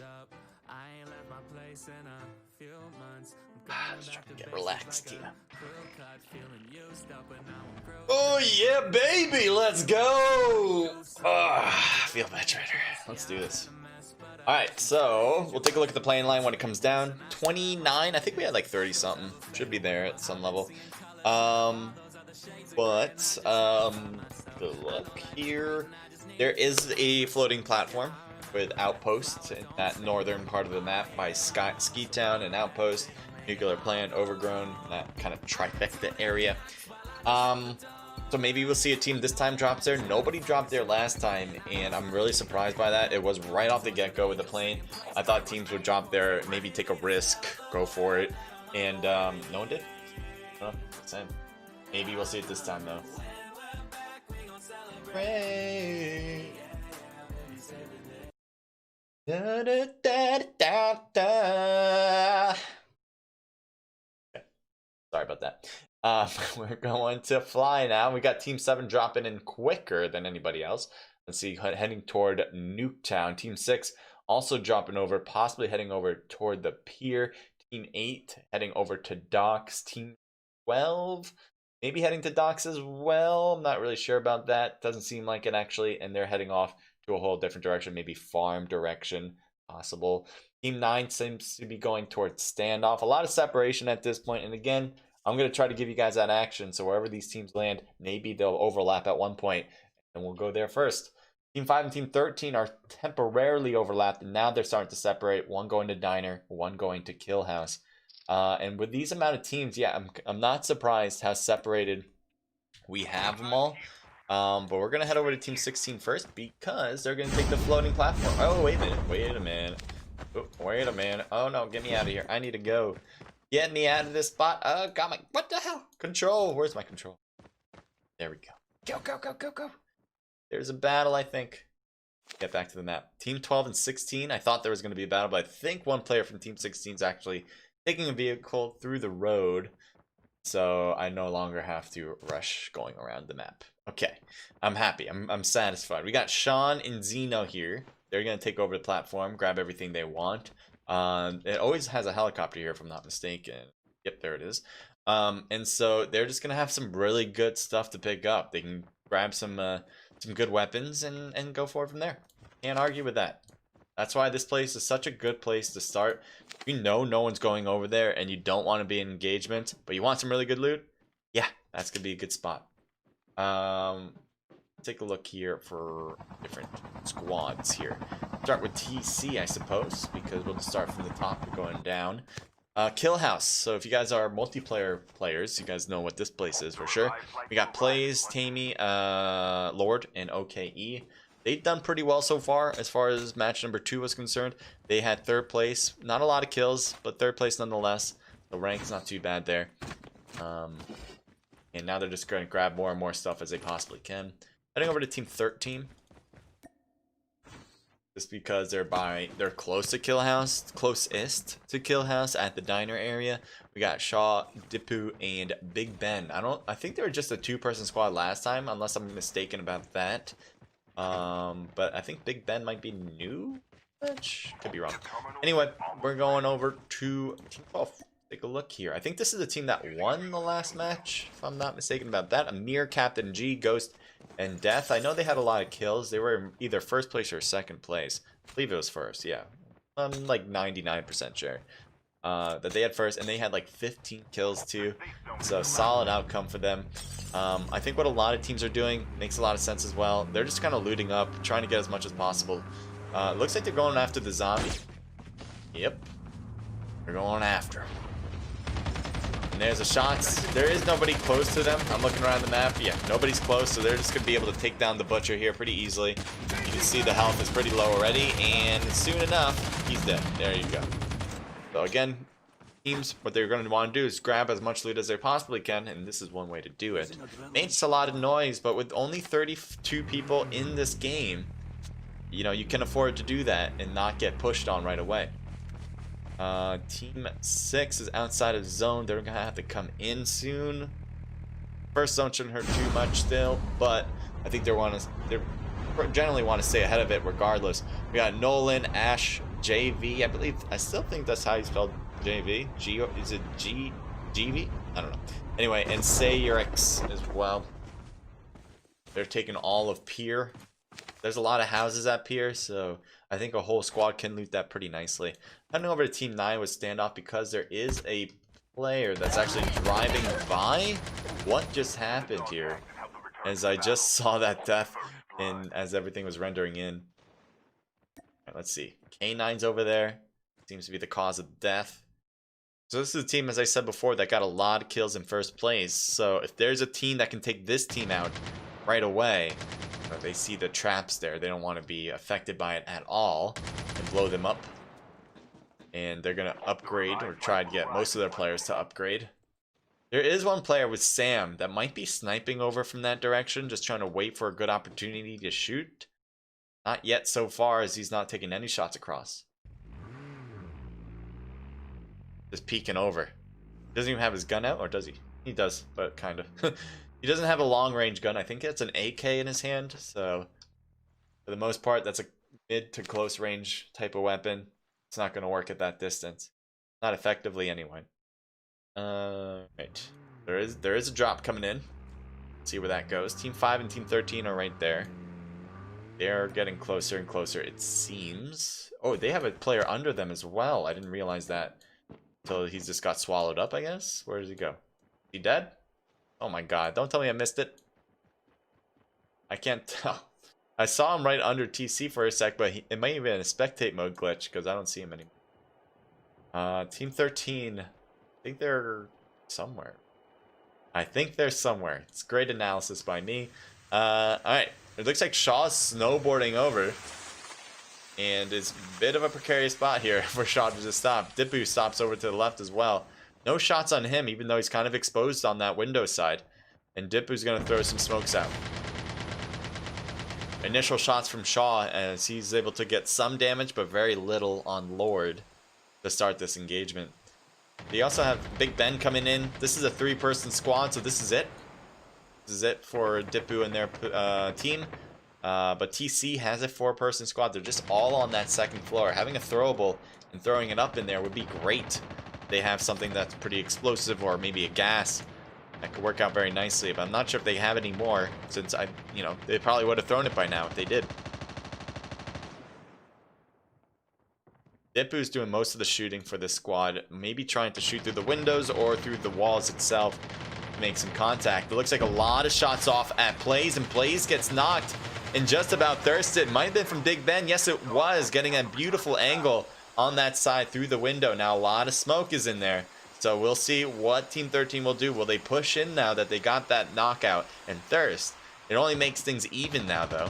Just trying to get relaxed here. Oh yeah, baby, let's go! I feel much better. Let's do this. Alright, so we'll take a look at the playing line when it comes down. 29, I think we had like 30 something. Should be there at some level. Good luck here. There is a floating platform with outposts in that northern part of the map by Ski Town and Outpost, Nuclear Plant, Overgrown, that kind of trifecta area. So maybe we'll see a team this time drops there. Nobody dropped there last time, and I'm really surprised by that. It was right off the get-go with the plane. I thought teams would drop there, maybe take a risk, go for it, and no one did. Oh, same. Maybe we'll see it this time though. Da, da, da, da, da. Okay. Sorry about that. We're going to fly now. We got Team 7 dropping in quicker than anybody else. Let's see, heading toward Nuketown. Team 6 also dropping over, possibly heading over toward the pier. Team 8 heading over to docks. Team 12 maybe heading to docks as well. I'm not really sure about that. Doesn't seem like it actually. And they're heading off to a whole different direction, maybe farm direction, possible. Team 9 seems to be going towards standoff. A lot of separation at this point. And again, I'm going to try to give you guys that action. So wherever these teams land, maybe they'll overlap at one point, and we'll go there first. Team 5 and Team 13 are temporarily overlapped, and now they're starting to separate. One going to Diner, one going to Kill House. And with these amount of teams, yeah, I'm not surprised how separated we have them all. But we're going to head over to Team 16 first because they're going to take the floating platform. Oh, wait a minute. Wait a minute. Oh, wait a minute. Oh, no. Get me out of here. I need to go. Get me out of this spot. Oh, got my... What the hell? Control. Where's my control? There we go. Go, go, go, go, go. There's a battle, I think. Get back to the map. Team 12 and 16. I thought there was going to be a battle, but I think one player from Team 16 is actually taking a vehicle through the road, so I no longer have to rush going around the map. Okay, I'm happy. I'm satisfied. We got Sean and Zeno here. They're gonna take over the platform, grab everything they want. It always has a helicopter here, if I'm not mistaken. Yep, there it is. And so they're just gonna have some really good stuff to pick up. They can grab some good weapons and go forward from there. Can't argue with that. That's why this place is such a good place to start. You know no one's going over there and you don't want to be in engagement, but you want some really good loot? Yeah, that's going to be a good spot. Take a look here for different squads here. Start with TC, I suppose, because we'll just start from the top going down. Kill House. So if you guys are multiplayer players, you guys know what this place is for sure. We got Plays, Tammy, Lord, and OKE. They've done pretty well so far as match number 2 was concerned. They had 3rd place. Not a lot of kills, but 3rd place nonetheless. The rank's not too bad there. And now they're just going to grab more and more stuff as they possibly can. Heading over to Team 13. Just because they're close to Kill House, closest to Kill House at the diner area. We got Shaw, Dipu, and Big Ben. I think they were just a 2-person squad last time, unless I'm mistaken about that. But I think Big Ben might be new. Could be wrong. Anyway, we're going over to Team 12. Take a look here. I think this is the team that won the last match, if I'm not mistaken about that. Amir, Captain G, Ghost, and Death. I know they had a lot of kills. They were either 1st place or 2nd place. I believe it was 1st, yeah. I'm like 99% sure that they had 1st, and they had like 15 kills too. So solid outcome for them. I think what a lot of teams are doing makes a lot of sense as well. They're just kind of looting up, trying to get as much as possible. Looks like they're going after the zombie. Yep. They're going after him. And there's the shots. There is nobody close to them. I'm looking around the map. Yeah, nobody's close, so they're just going to be able to take down the Butcher here pretty easily. You can see the health is pretty low already, and soon enough, he's dead. There you go. So again, teams, what they're going to want to do is grab as much loot as they possibly can, and this is one way to do it. Makes a lot of noise, but with only 32 people in this game, you know, you can afford to do that and not get pushed on right away. Team 6 is outside of zone. They're gonna have to come in soon. First zone shouldn't hurt too much still, but I think they generally want to stay ahead of it regardless. We got Nolan, Ash, JV. I still think that's how you spelled JV. Is it GV? I don't know. Anyway, and Sayurix as well. They're taking all of Pier. There's a lot of houses at Pier, so I think a whole squad can loot that pretty nicely. Heading over to Team 9 with standoff because there is a player that's actually driving by. What just happened here? As I just saw that death and as everything was rendering in. Right, let's see. K9's over there. Seems to be the cause of death. So this is a team, as I said before, that got a lot of kills in first place. So if there's a team that can take this team out right away, they see the traps there. They don't want to be affected by it at all and blow them up. And they're going to upgrade or try to get most of their players to upgrade. There is one player with Sam that might be sniping over from that direction, just trying to wait for a good opportunity to shoot. Not yet so far, as he's not taking any shots across. Just peeking over. Doesn't even have his gun out, or does he? He does, but kind of. He doesn't have a long range gun. I think it's an AK in his hand, so for the most part, that's a mid to close range type of weapon. It's not going to work at that distance. Not effectively anyway. Right. There is a drop coming in. Let's see where that goes. Team 5 and Team 13 are right there. They're getting closer and closer, it seems. Oh, they have a player under them as well. I didn't realize that until he's just got swallowed up, I guess. Where does he go? Is he dead? Oh my god, don't tell me I missed it. I can't tell. I saw him right under TC for a sec, but it might have been a spectate mode glitch because I don't see him anymore. Team 13, I think they're somewhere. I think they're somewhere. It's great analysis by me. Alright, it looks like Shaw's snowboarding over. And it's a bit of a precarious spot here for Shaw to just stop. Dipu stops over to the left as well. No shots on him, even though he's kind of exposed on that window side. And Dipu's going to throw some smokes out. Initial shots from Shaw as he's able to get some damage, but very little on Lord to start this engagement. They also have Big Ben coming in. This is a 3-person squad, so this is it. This is it for Dipu and their team. But TC has a 4-person squad. They're just all on that second floor. Having a throwable and throwing it up in there would be great. They have something that's pretty explosive, or maybe a gas that could work out very nicely, but I'm not sure if they have any more, since they probably would have thrown it by now if they did. Dipu's doing most of the shooting for this squad, maybe trying to shoot through the windows or through the walls itself to make some contact. It looks like a lot of shots off at Plays, and Plays gets knocked and just about thirsted. Might have been from Big Ben. Yes, it was, getting a beautiful angle on that side through the window. Now a lot of smoke is in there, so we'll see what Team 13 will do. Will they push in now that they got that knockout and thirst? It only makes things even now, though.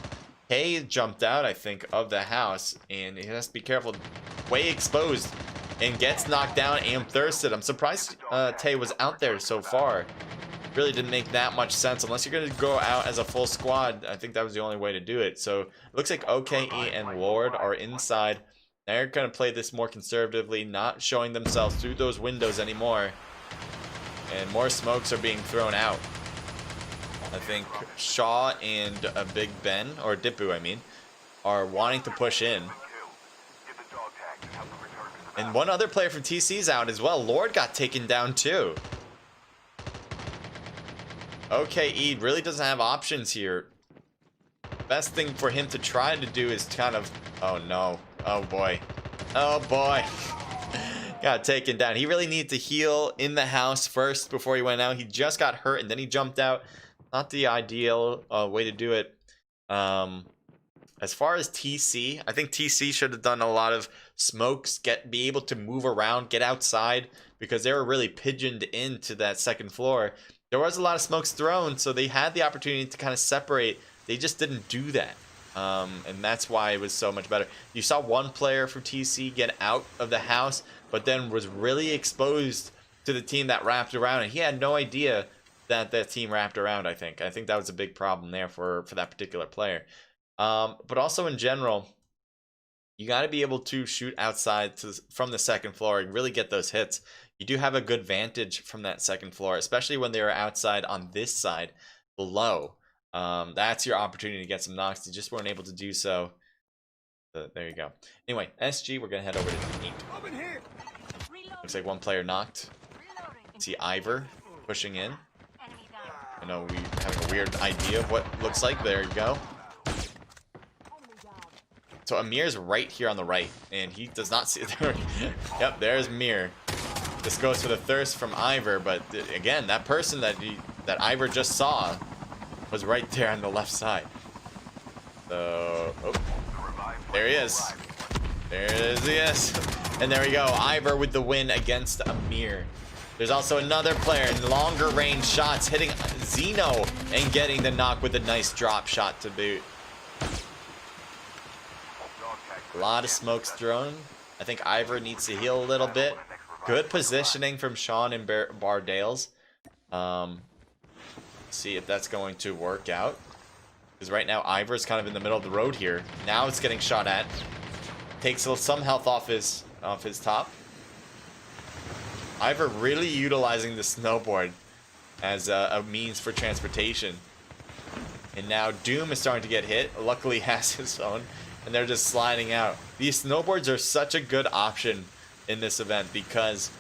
Hay jumped out, I think, of the house, and he has to be careful. Way exposed and gets knocked down and thirsted. I'm surprised Tay was out there so far. Really didn't make that much sense unless you're going to go out as a full squad. I think that was the only way to do it. So it looks like OKE and Lord are inside. They're going to play this more conservatively, not showing themselves through those windows anymore. And more smokes are being thrown out. I think Shaw and Big Ben, or Dipu I mean, are wanting to push in. And one other player from TC's out as well. Lord got taken down too. OKE really doesn't have options here. Best thing for him to try to do is kind of... Oh no. Oh boy. Oh boy. Got taken down. He really needed to heal in the house first before he went out. He just got hurt and then he jumped out. Not the ideal way to do it. As far as TC, I think TC should have done a lot of smokes, be able to move around, get outside, because they were really pigeoned into that second floor. There was a lot of smokes thrown, so they had the opportunity to kind of separate. They just didn't do that. And that's why it was so much better. You saw one player from TC get out of the house, but then was really exposed to the team that wrapped around, and he had no idea that that team wrapped around. I think that was a big problem there for that particular player. But also in general, you got to be able to shoot outside from the second floor and really get those hits. You do have a good vantage from that second floor, especially when they were outside on this side below. That's your opportunity to get some knocks. You just weren't able to do so. There you go. Anyway, SG, we're going to head over to team 8. Looks like one player knocked. See Ivor pushing in. I know we have a weird idea of what it looks like. There you go. So Amir's right here on the right, and he does not see there. Yep, there's Mir. This goes for the thirst from Ivor, but again, that person that Ivor just saw was right there on the left side. So, oh, there he is. There he is. And there we go. Ivor with the win against Amir. There's also another player in longer range shots hitting Zeno and getting the knock with a nice drop shot to boot. A lot of smokes thrown. I think Ivor needs to heal a little bit. Good positioning from Sean and Bardales. See if that's going to work out. Because right now Ivor is kind of in the middle of the road here. Now it's getting shot at. Takes some health off his top. Ivor really utilizing the snowboard as a means for transportation. And now Doom is starting to get hit. Luckily he has his own. And they're just sliding out. These snowboards are such a good option in this event because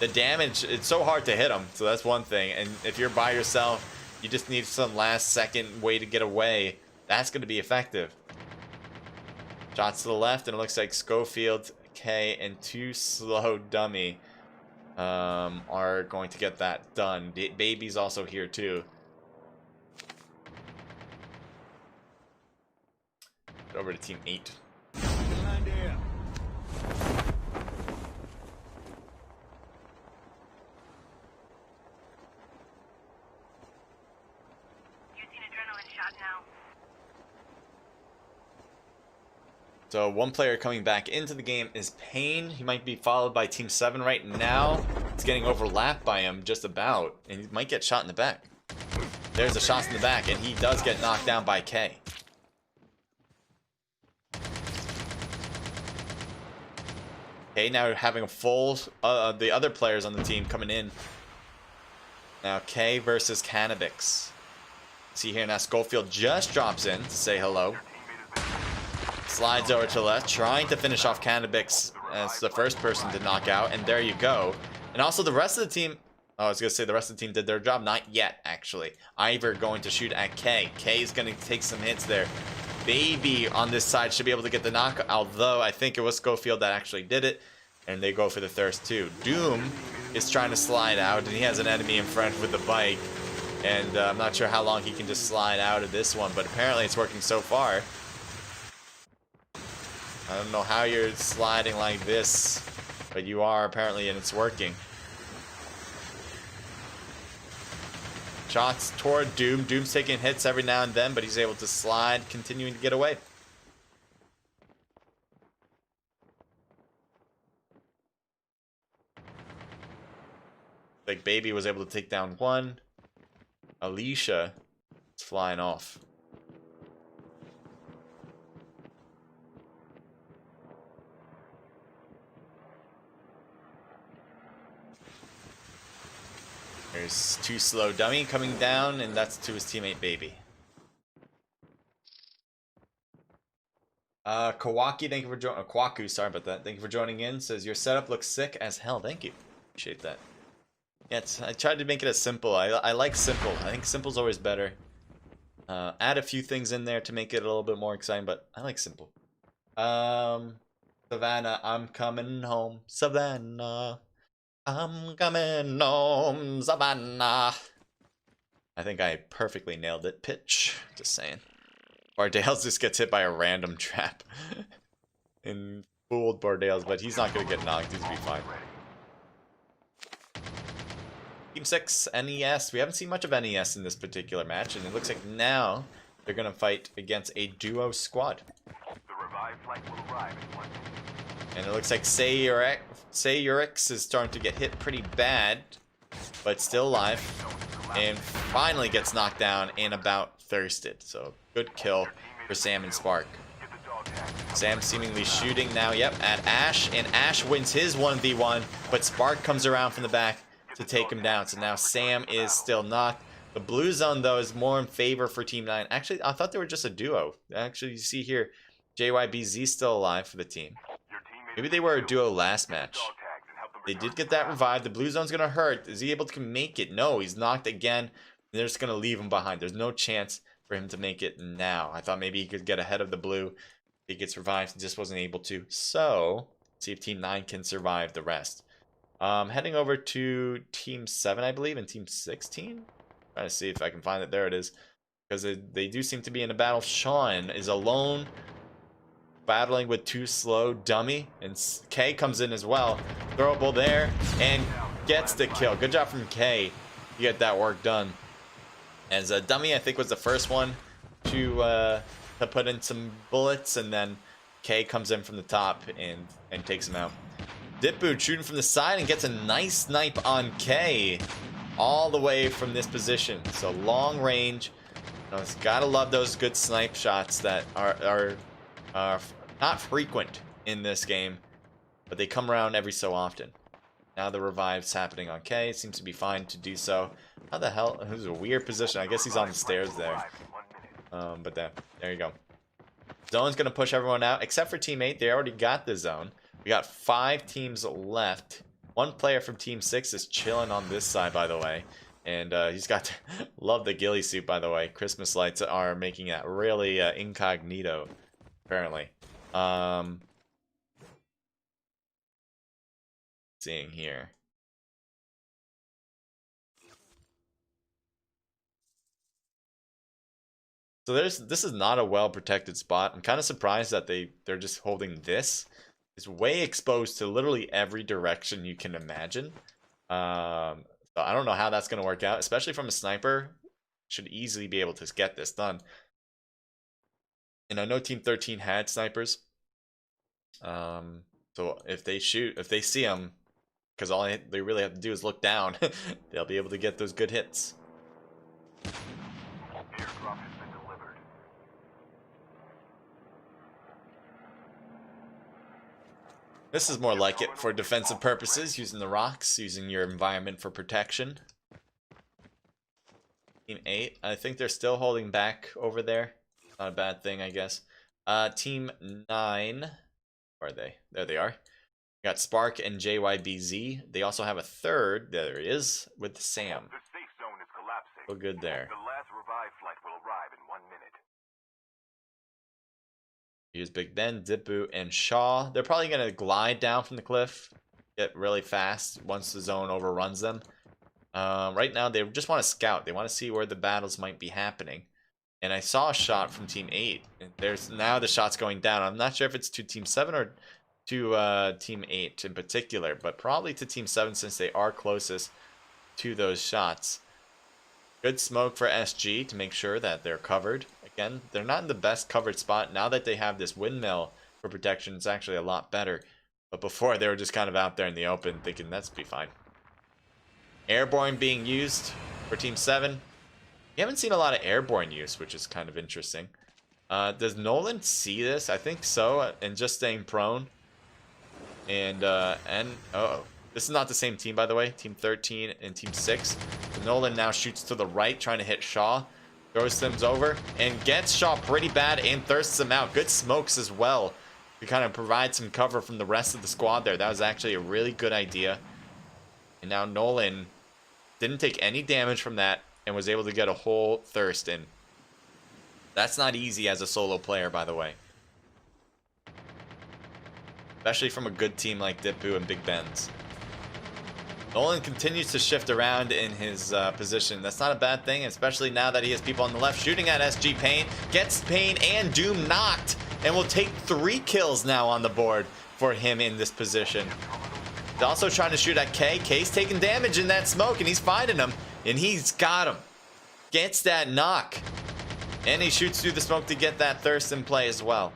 the damage, it's so hard to hit them. So that's one thing. And if you're by yourself, you just need some last second way to get away. That's going to be effective. Shots to the left, and it looks like Schofield, K, and Too Slow Dummy are going to get that done. Baby's also here too. Over to team 8. So one player coming back into the game is Payne. He might be followed by Team 7 right now. It's getting overlapped by him just about. And he might get shot in the back. There's a shot in the back, and he does get knocked down by K. K now having a full, the other players on the team coming in. Now K versus Cannabix. See here now Schofield just drops in to say hello. Slides over to the left, trying to finish off Cannabix as the first person to knock out, and there you go. And also the rest of the team, oh, I was going to say the rest of the team did their job. Not yet, actually. Ivor going to shoot at K. K is going to take some hits there. Baby on this side should be able to get the knock, although I think it was Schofield that actually did it, and they go for the thirst too. Doom is trying to slide out, and he has an enemy in front with the bike, and I'm not sure how long he can just slide out of this one, but apparently it's working so far. I don't know how you're sliding like this, but you are apparently, and it's working. Shots toward Doom. Doom's taking hits every now and then, but he's able to slide, continuing to get away. Like Baby was able to take down one. Alicia is flying off. There's Too Slow Dummy coming down, and that's to his teammate Baby. Kawaki, thank you for joining. Kwaku, sorry about that. Thank you for joining in. Says your setup looks sick as hell. Thank you. Appreciate that. Yeah, I tried to make it as simple. I like simple. I think simple's always better. Add a few things in there to make it a little bit more exciting, but I like simple. Savannah, I'm coming home. Savannah. I'm coming home, Savannah. I think I perfectly nailed it. Pitch. Just saying. Bardales just gets hit by a random trap. And fooled Bordales, but he's not going to get knocked. He's going to be fine. Team 6, NES. We haven't seen much of NES in this particular match, and it looks like now they're going to fight against a duo squad. And it looks like Sayurix is starting to get hit pretty bad, but still alive. And finally gets knocked down and about thirsted. So good kill for Sam and Spark. Sam seemingly shooting now, yep, at Ash. And Ash wins his 1v1, but Spark comes around from the back to take him down. So now Sam is still knocked. The blue zone, though, is more in favor for Team 9. Actually, I thought they were just a duo. Actually, you see here, JYBZ still alive for the team. Maybe they were a duo last match. They did get that revived. The blue zone's going to hurt. Is he able to make it? No, he's knocked again. They're just going to leave him behind. There's no chance for him to make it now. I thought maybe he could get ahead of the blue. He gets revived. He just wasn't able to. So, see if Team 9 can survive the rest. Heading over to Team 7, I believe, and Team 16. Trying to see if I can find it. There it is. Because they do seem to be in a battle. Sean is alone, battling with Too Slow Dummy, and K comes in as well. Throwable there, and gets the kill. Good job from K to get that work done. As Dummy, I think, was the first one to put in some bullets, and then K comes in from the top and takes him out. Dipboot shooting from the side and gets a nice snipe on K all the way from this position. So long range. You know, gotta love those good snipe shots that are not frequent in this game, but they come around every so often. Now the revive's happening on K. Seems to be fine to do so. How the hell? It was a weird position. I guess he's on the stairs there. But there you go. Zone's going to push everyone out, except for Team 8. They already got the zone. We got 5 teams left. One player from Team 6 is chilling on this side, by the way. And he's got... love the ghillie suit, by the way. Christmas lights are making that really incognito, apparently. Seeing here. So this is not a well protected spot. I'm kind of surprised that they're just holding this. It's way exposed to literally every direction you can imagine. So I don't know how that's going to work out, especially from a sniper. Should easily be able to get this done. And I know Team 13 had snipers. So if they see them, because all they really have to do is look down, they'll be able to get those good hits. This is more like it for defensive purposes, using the rocks, using your environment for protection. Team 8, I think they're still holding back over there. Not a bad thing, I guess. Team 9, where are they? There they are. We got Spark and JYBZ. They also have a third, there he is, with Sam. The safe zone is collapsing. So good there. The last revive flight will arrive in 1 minute. Here's Big Ben, Dipboot, and Shaw. They're probably going to glide down from the cliff, get really fast once the zone overruns them. Right now, they just want to scout. They want to see where the battles might be happening. And I saw a shot from Team 8. There's now the shot's going down. I'm not sure if it's to Team 7 or to Team 8 in particular, but probably to Team 7 since they are closest to those shots. Good smoke for SG to make sure that they're covered. Again, they're not in the best covered spot. Now that they have this windmill for protection, it's actually a lot better. But before, they were just kind of out there in the open thinking that's be fine. Airborne being used for Team 7. We haven't seen a lot of airborne use, which is kind of interesting. Does Nolan see this? I think so, and just staying prone. And uh-oh. This is not the same team, by the way. Team 13 and Team 6. So Nolan now shoots to the right, trying to hit Shaw. Throws them over and gets Shaw pretty bad and thirsts him out. Good smokes as well to kind of provide some cover from the rest of the squad there. That was actually a really good idea. And now Nolan didn't take any damage from that and was able to get a whole thirst in. That's not easy as a solo player, by the way. Especially from a good team like Dipbu and Big Ben's. Nolan continues to shift around in his position. That's not a bad thing, especially now that he has people on the left shooting at SG Payne. Gets Payne and Doom knocked, and will take 3 kills now on the board for him in this position. He's also trying to shoot at K. K's taking damage in that smoke, and he's finding him. And he's got him. Gets that knock. And he shoots through the smoke to get that thirst in play as well.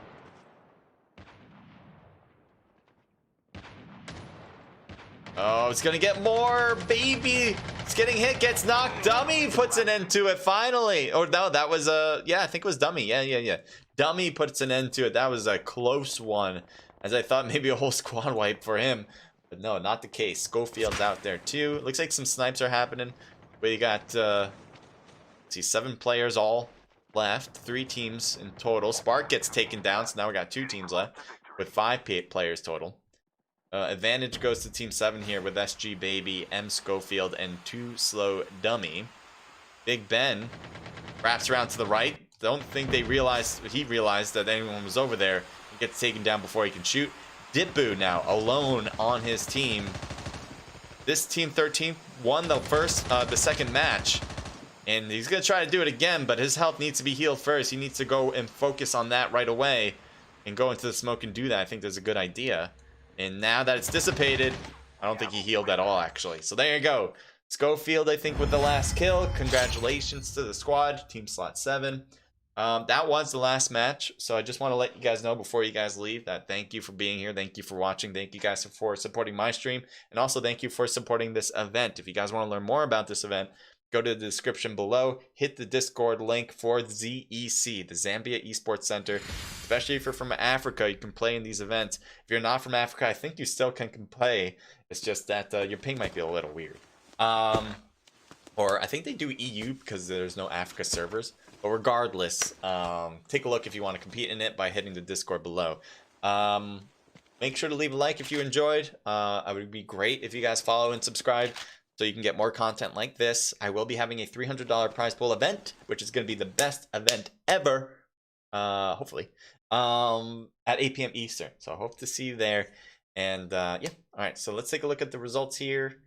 Oh, it's going to get more, baby. It's getting hit, gets knocked. Dummy puts an end to it finally. Oh, no, that was yeah, I think it was Dummy. Yeah. Dummy puts an end to it. That was a close one, as I thought maybe a whole squad wipe for him. But no, not the case. Schofield's out there too. Looks like some snipes are happening. We got, let's see, 7 players all left. 3 teams in total. Spark gets taken down, so now we got 2 teams left with 5 players total. Advantage goes to Team 7 here with SG Baby, M Schofield, and 2 Slow Dummy. Big Ben wraps around to the right. Don't think he realized that anyone was over there. He gets taken down before he can shoot. Dipu now alone on his team. This Team 13 won the second match, and he's gonna try to do it again, but his health needs to be healed first. He needs to go and focus on that right away and go into the smoke and do that. I think that's a good idea. And now that it's dissipated, I don't think he healed at all, actually. So there you go. Schofield, I think, with the last kill. Congratulations to the squad, Team Slot 7. That was the last match, so I just want to let you guys know before you guys leave that thank you for being here, thank you for watching, thank you guys for supporting my stream, and also thank you for supporting this event. If you guys want to learn more about this event, go to the description below, hit the Discord link for ZEC, the Zambia Esports Center. Especially if you're from Africa, you can play in these events. If you're not from Africa, I think you still can play. It's just that your ping might be a little weird. Or I think they do EU because there's no Africa servers. But regardless, take a look if you want to compete in it by hitting the Discord below. Make sure to leave a like if you enjoyed. It would be great if you guys follow and subscribe so you can get more content like this. I will be having a $300 prize pool event, which is going to be the best event ever, hopefully, at 8 p.m. Eastern. So I hope to see you there. And yeah, all right, so let's take a look at the results here.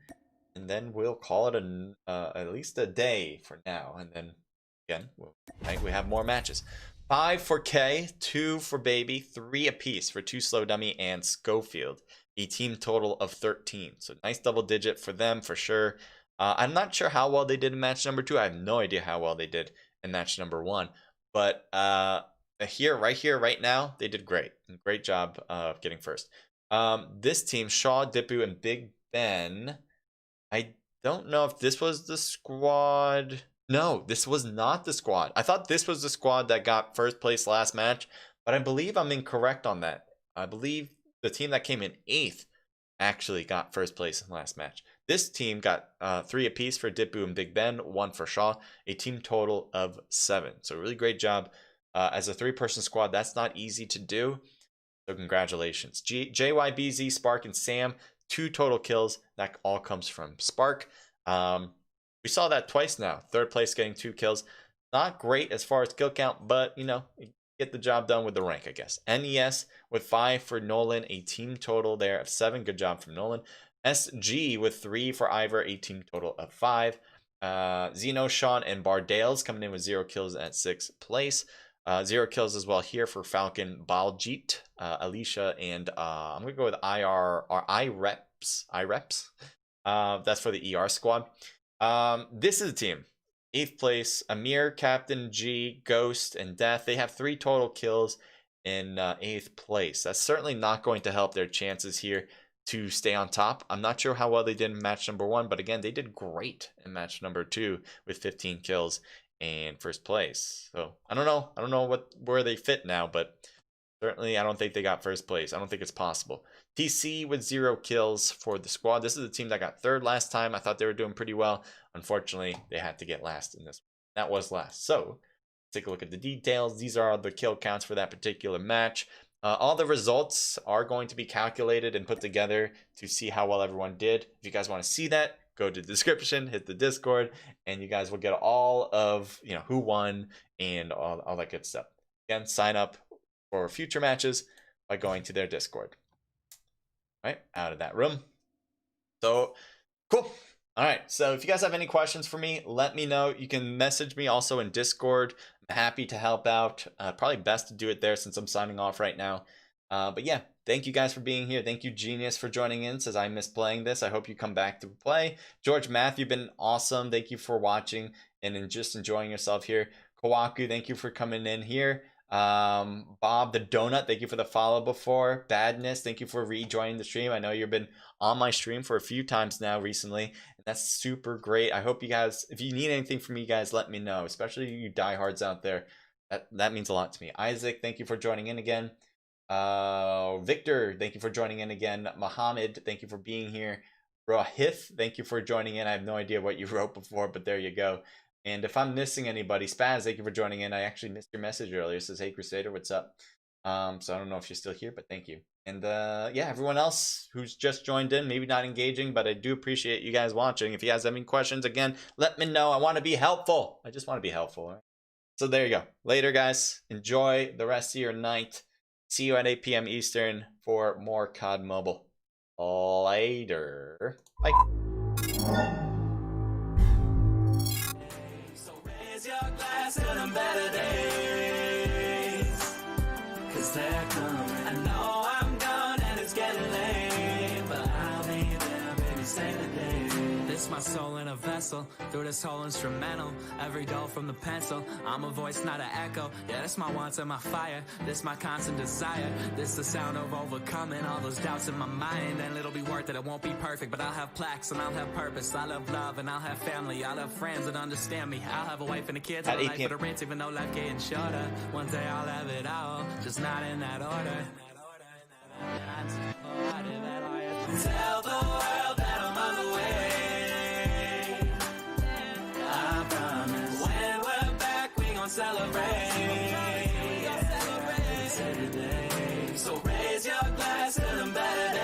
And then we'll call it at least a day for now. And then again, we have more matches. 5 for K, 2 for Baby, 3 apiece for 2 Slow Dummy and Schofield. A team total of 13. So nice double digit for them for sure. I'm not sure how well they did in match number 2. I have no idea how well they did in match number 1. But right now, they did great. Great job of getting first. This team, Shaw, Dipu, and Big Ben. I don't know if this was the squad. No, this was not the squad. I thought this was the squad that got first place last match, but I believe I'm incorrect on that. I believe the team that came in 8th actually got first place in last match. This team got 3 apiece for Dipu and Big Ben, 1 for Shaw, a team total of 7. So really great job. As a 3-person squad, that's not easy to do. So congratulations. JYBZ, Spark, and Sam, 2 total kills. That all comes from Spark. We saw that twice now. 3rd place getting 2 kills. Not great as far as kill count, but, you know, get the job done with the rank, I guess. NES with 5 for Nolan, a team total there of 7. Good job from Nolan. SG with 3 for Ivor, a team total of 5. Zeno, Sean, and Bardales coming in with 0 kills at 6th place. 0 kills as well here for Falcon, Baljit, Alicia, and I'm going to go with IREPS. That's for the ER squad. This is a team. 8th place, Amir, Captain G, Ghost, and Death. They have 3 total kills in 8th place. That's certainly not going to help their chances here to stay on top. I'm not sure how well they did in match number 1, but again, they did great in match number 2 with 15 kills and first place. So I don't know where they fit now, but certainly I don't think they got first place. I don't think it's possible. TC with 0 kills for the squad. This is the team that got 3rd last time. I thought they were doing pretty well. Unfortunately, they had to get last in this one. That was last. So take a look at the details. These are the kill counts for that particular match. All the results are going to be calculated and put together to see how well everyone did. If you guys want to see that, go to the description, hit the Discord, and you guys will get all of, you know, who won and all that good stuff. Again, sign up for future matches by going to their Discord. All right, out of that room. So cool. All right, so if you guys have any questions for me, let me know. You can message me also in Discord. I'm happy to help out. Probably best to do it there since I'm signing off right now. But yeah, thank you guys for being here. Thank you, Genius, for joining in. Says I miss playing this. I hope you come back to play. George Matthew, been awesome. Thank you for watching and just enjoying yourself here. Kawaku, thank you for coming in here. Bob the Donut, thank you for the follow before. Badness, thank you for rejoining the stream. I know you've been on my stream for a few times now recently, and that's super great. I hope you guys, if you need anything from me, guys, let me know, especially you diehards out there. That means a lot to me. Isaac, thank you for joining in again. Victor, thank you for joining in again. Mohammed, thank you for being here. Rohith, thank you for joining in. I have no idea what you wrote before, but there you go. And if I'm missing anybody, Spaz, thank you for joining in. I actually missed your message earlier. It says, hey, Crusader, what's up? So I don't know if you're still here, but thank you. And yeah, everyone else who's just joined in, maybe not engaging, but I do appreciate you guys watching. If you guys have any questions, again, let me know. I want to be helpful. I just want to be helpful. Right? So there you go. Later, guys. Enjoy the rest of your night. See you at 8 p.m. Eastern for more COD Mobile. Later. Bye. Your glass to them better days, 'cause they're coming. I know I'm gone and it's getting late, but I'll be there, baby, save the day. This my soul in a vessel, through this whole instrumental, every doll from the pencil, I'm a voice, not an echo. Yeah, this my wants and my fire, this my constant desire, this the sound of overcoming all those doubts in my mind. And it'll be worth it, it won't be perfect, but I'll have plaques and I'll have purpose. I'll have love and I'll have family, I'll have friends that understand me. I'll have a wife and a kids and a life for the rent, even though life getting shorter. One day I'll have it all, just not in that order. Tell the world that I'm on the way, I promise. When we're back, we gon' celebrate. So raise your glass to them better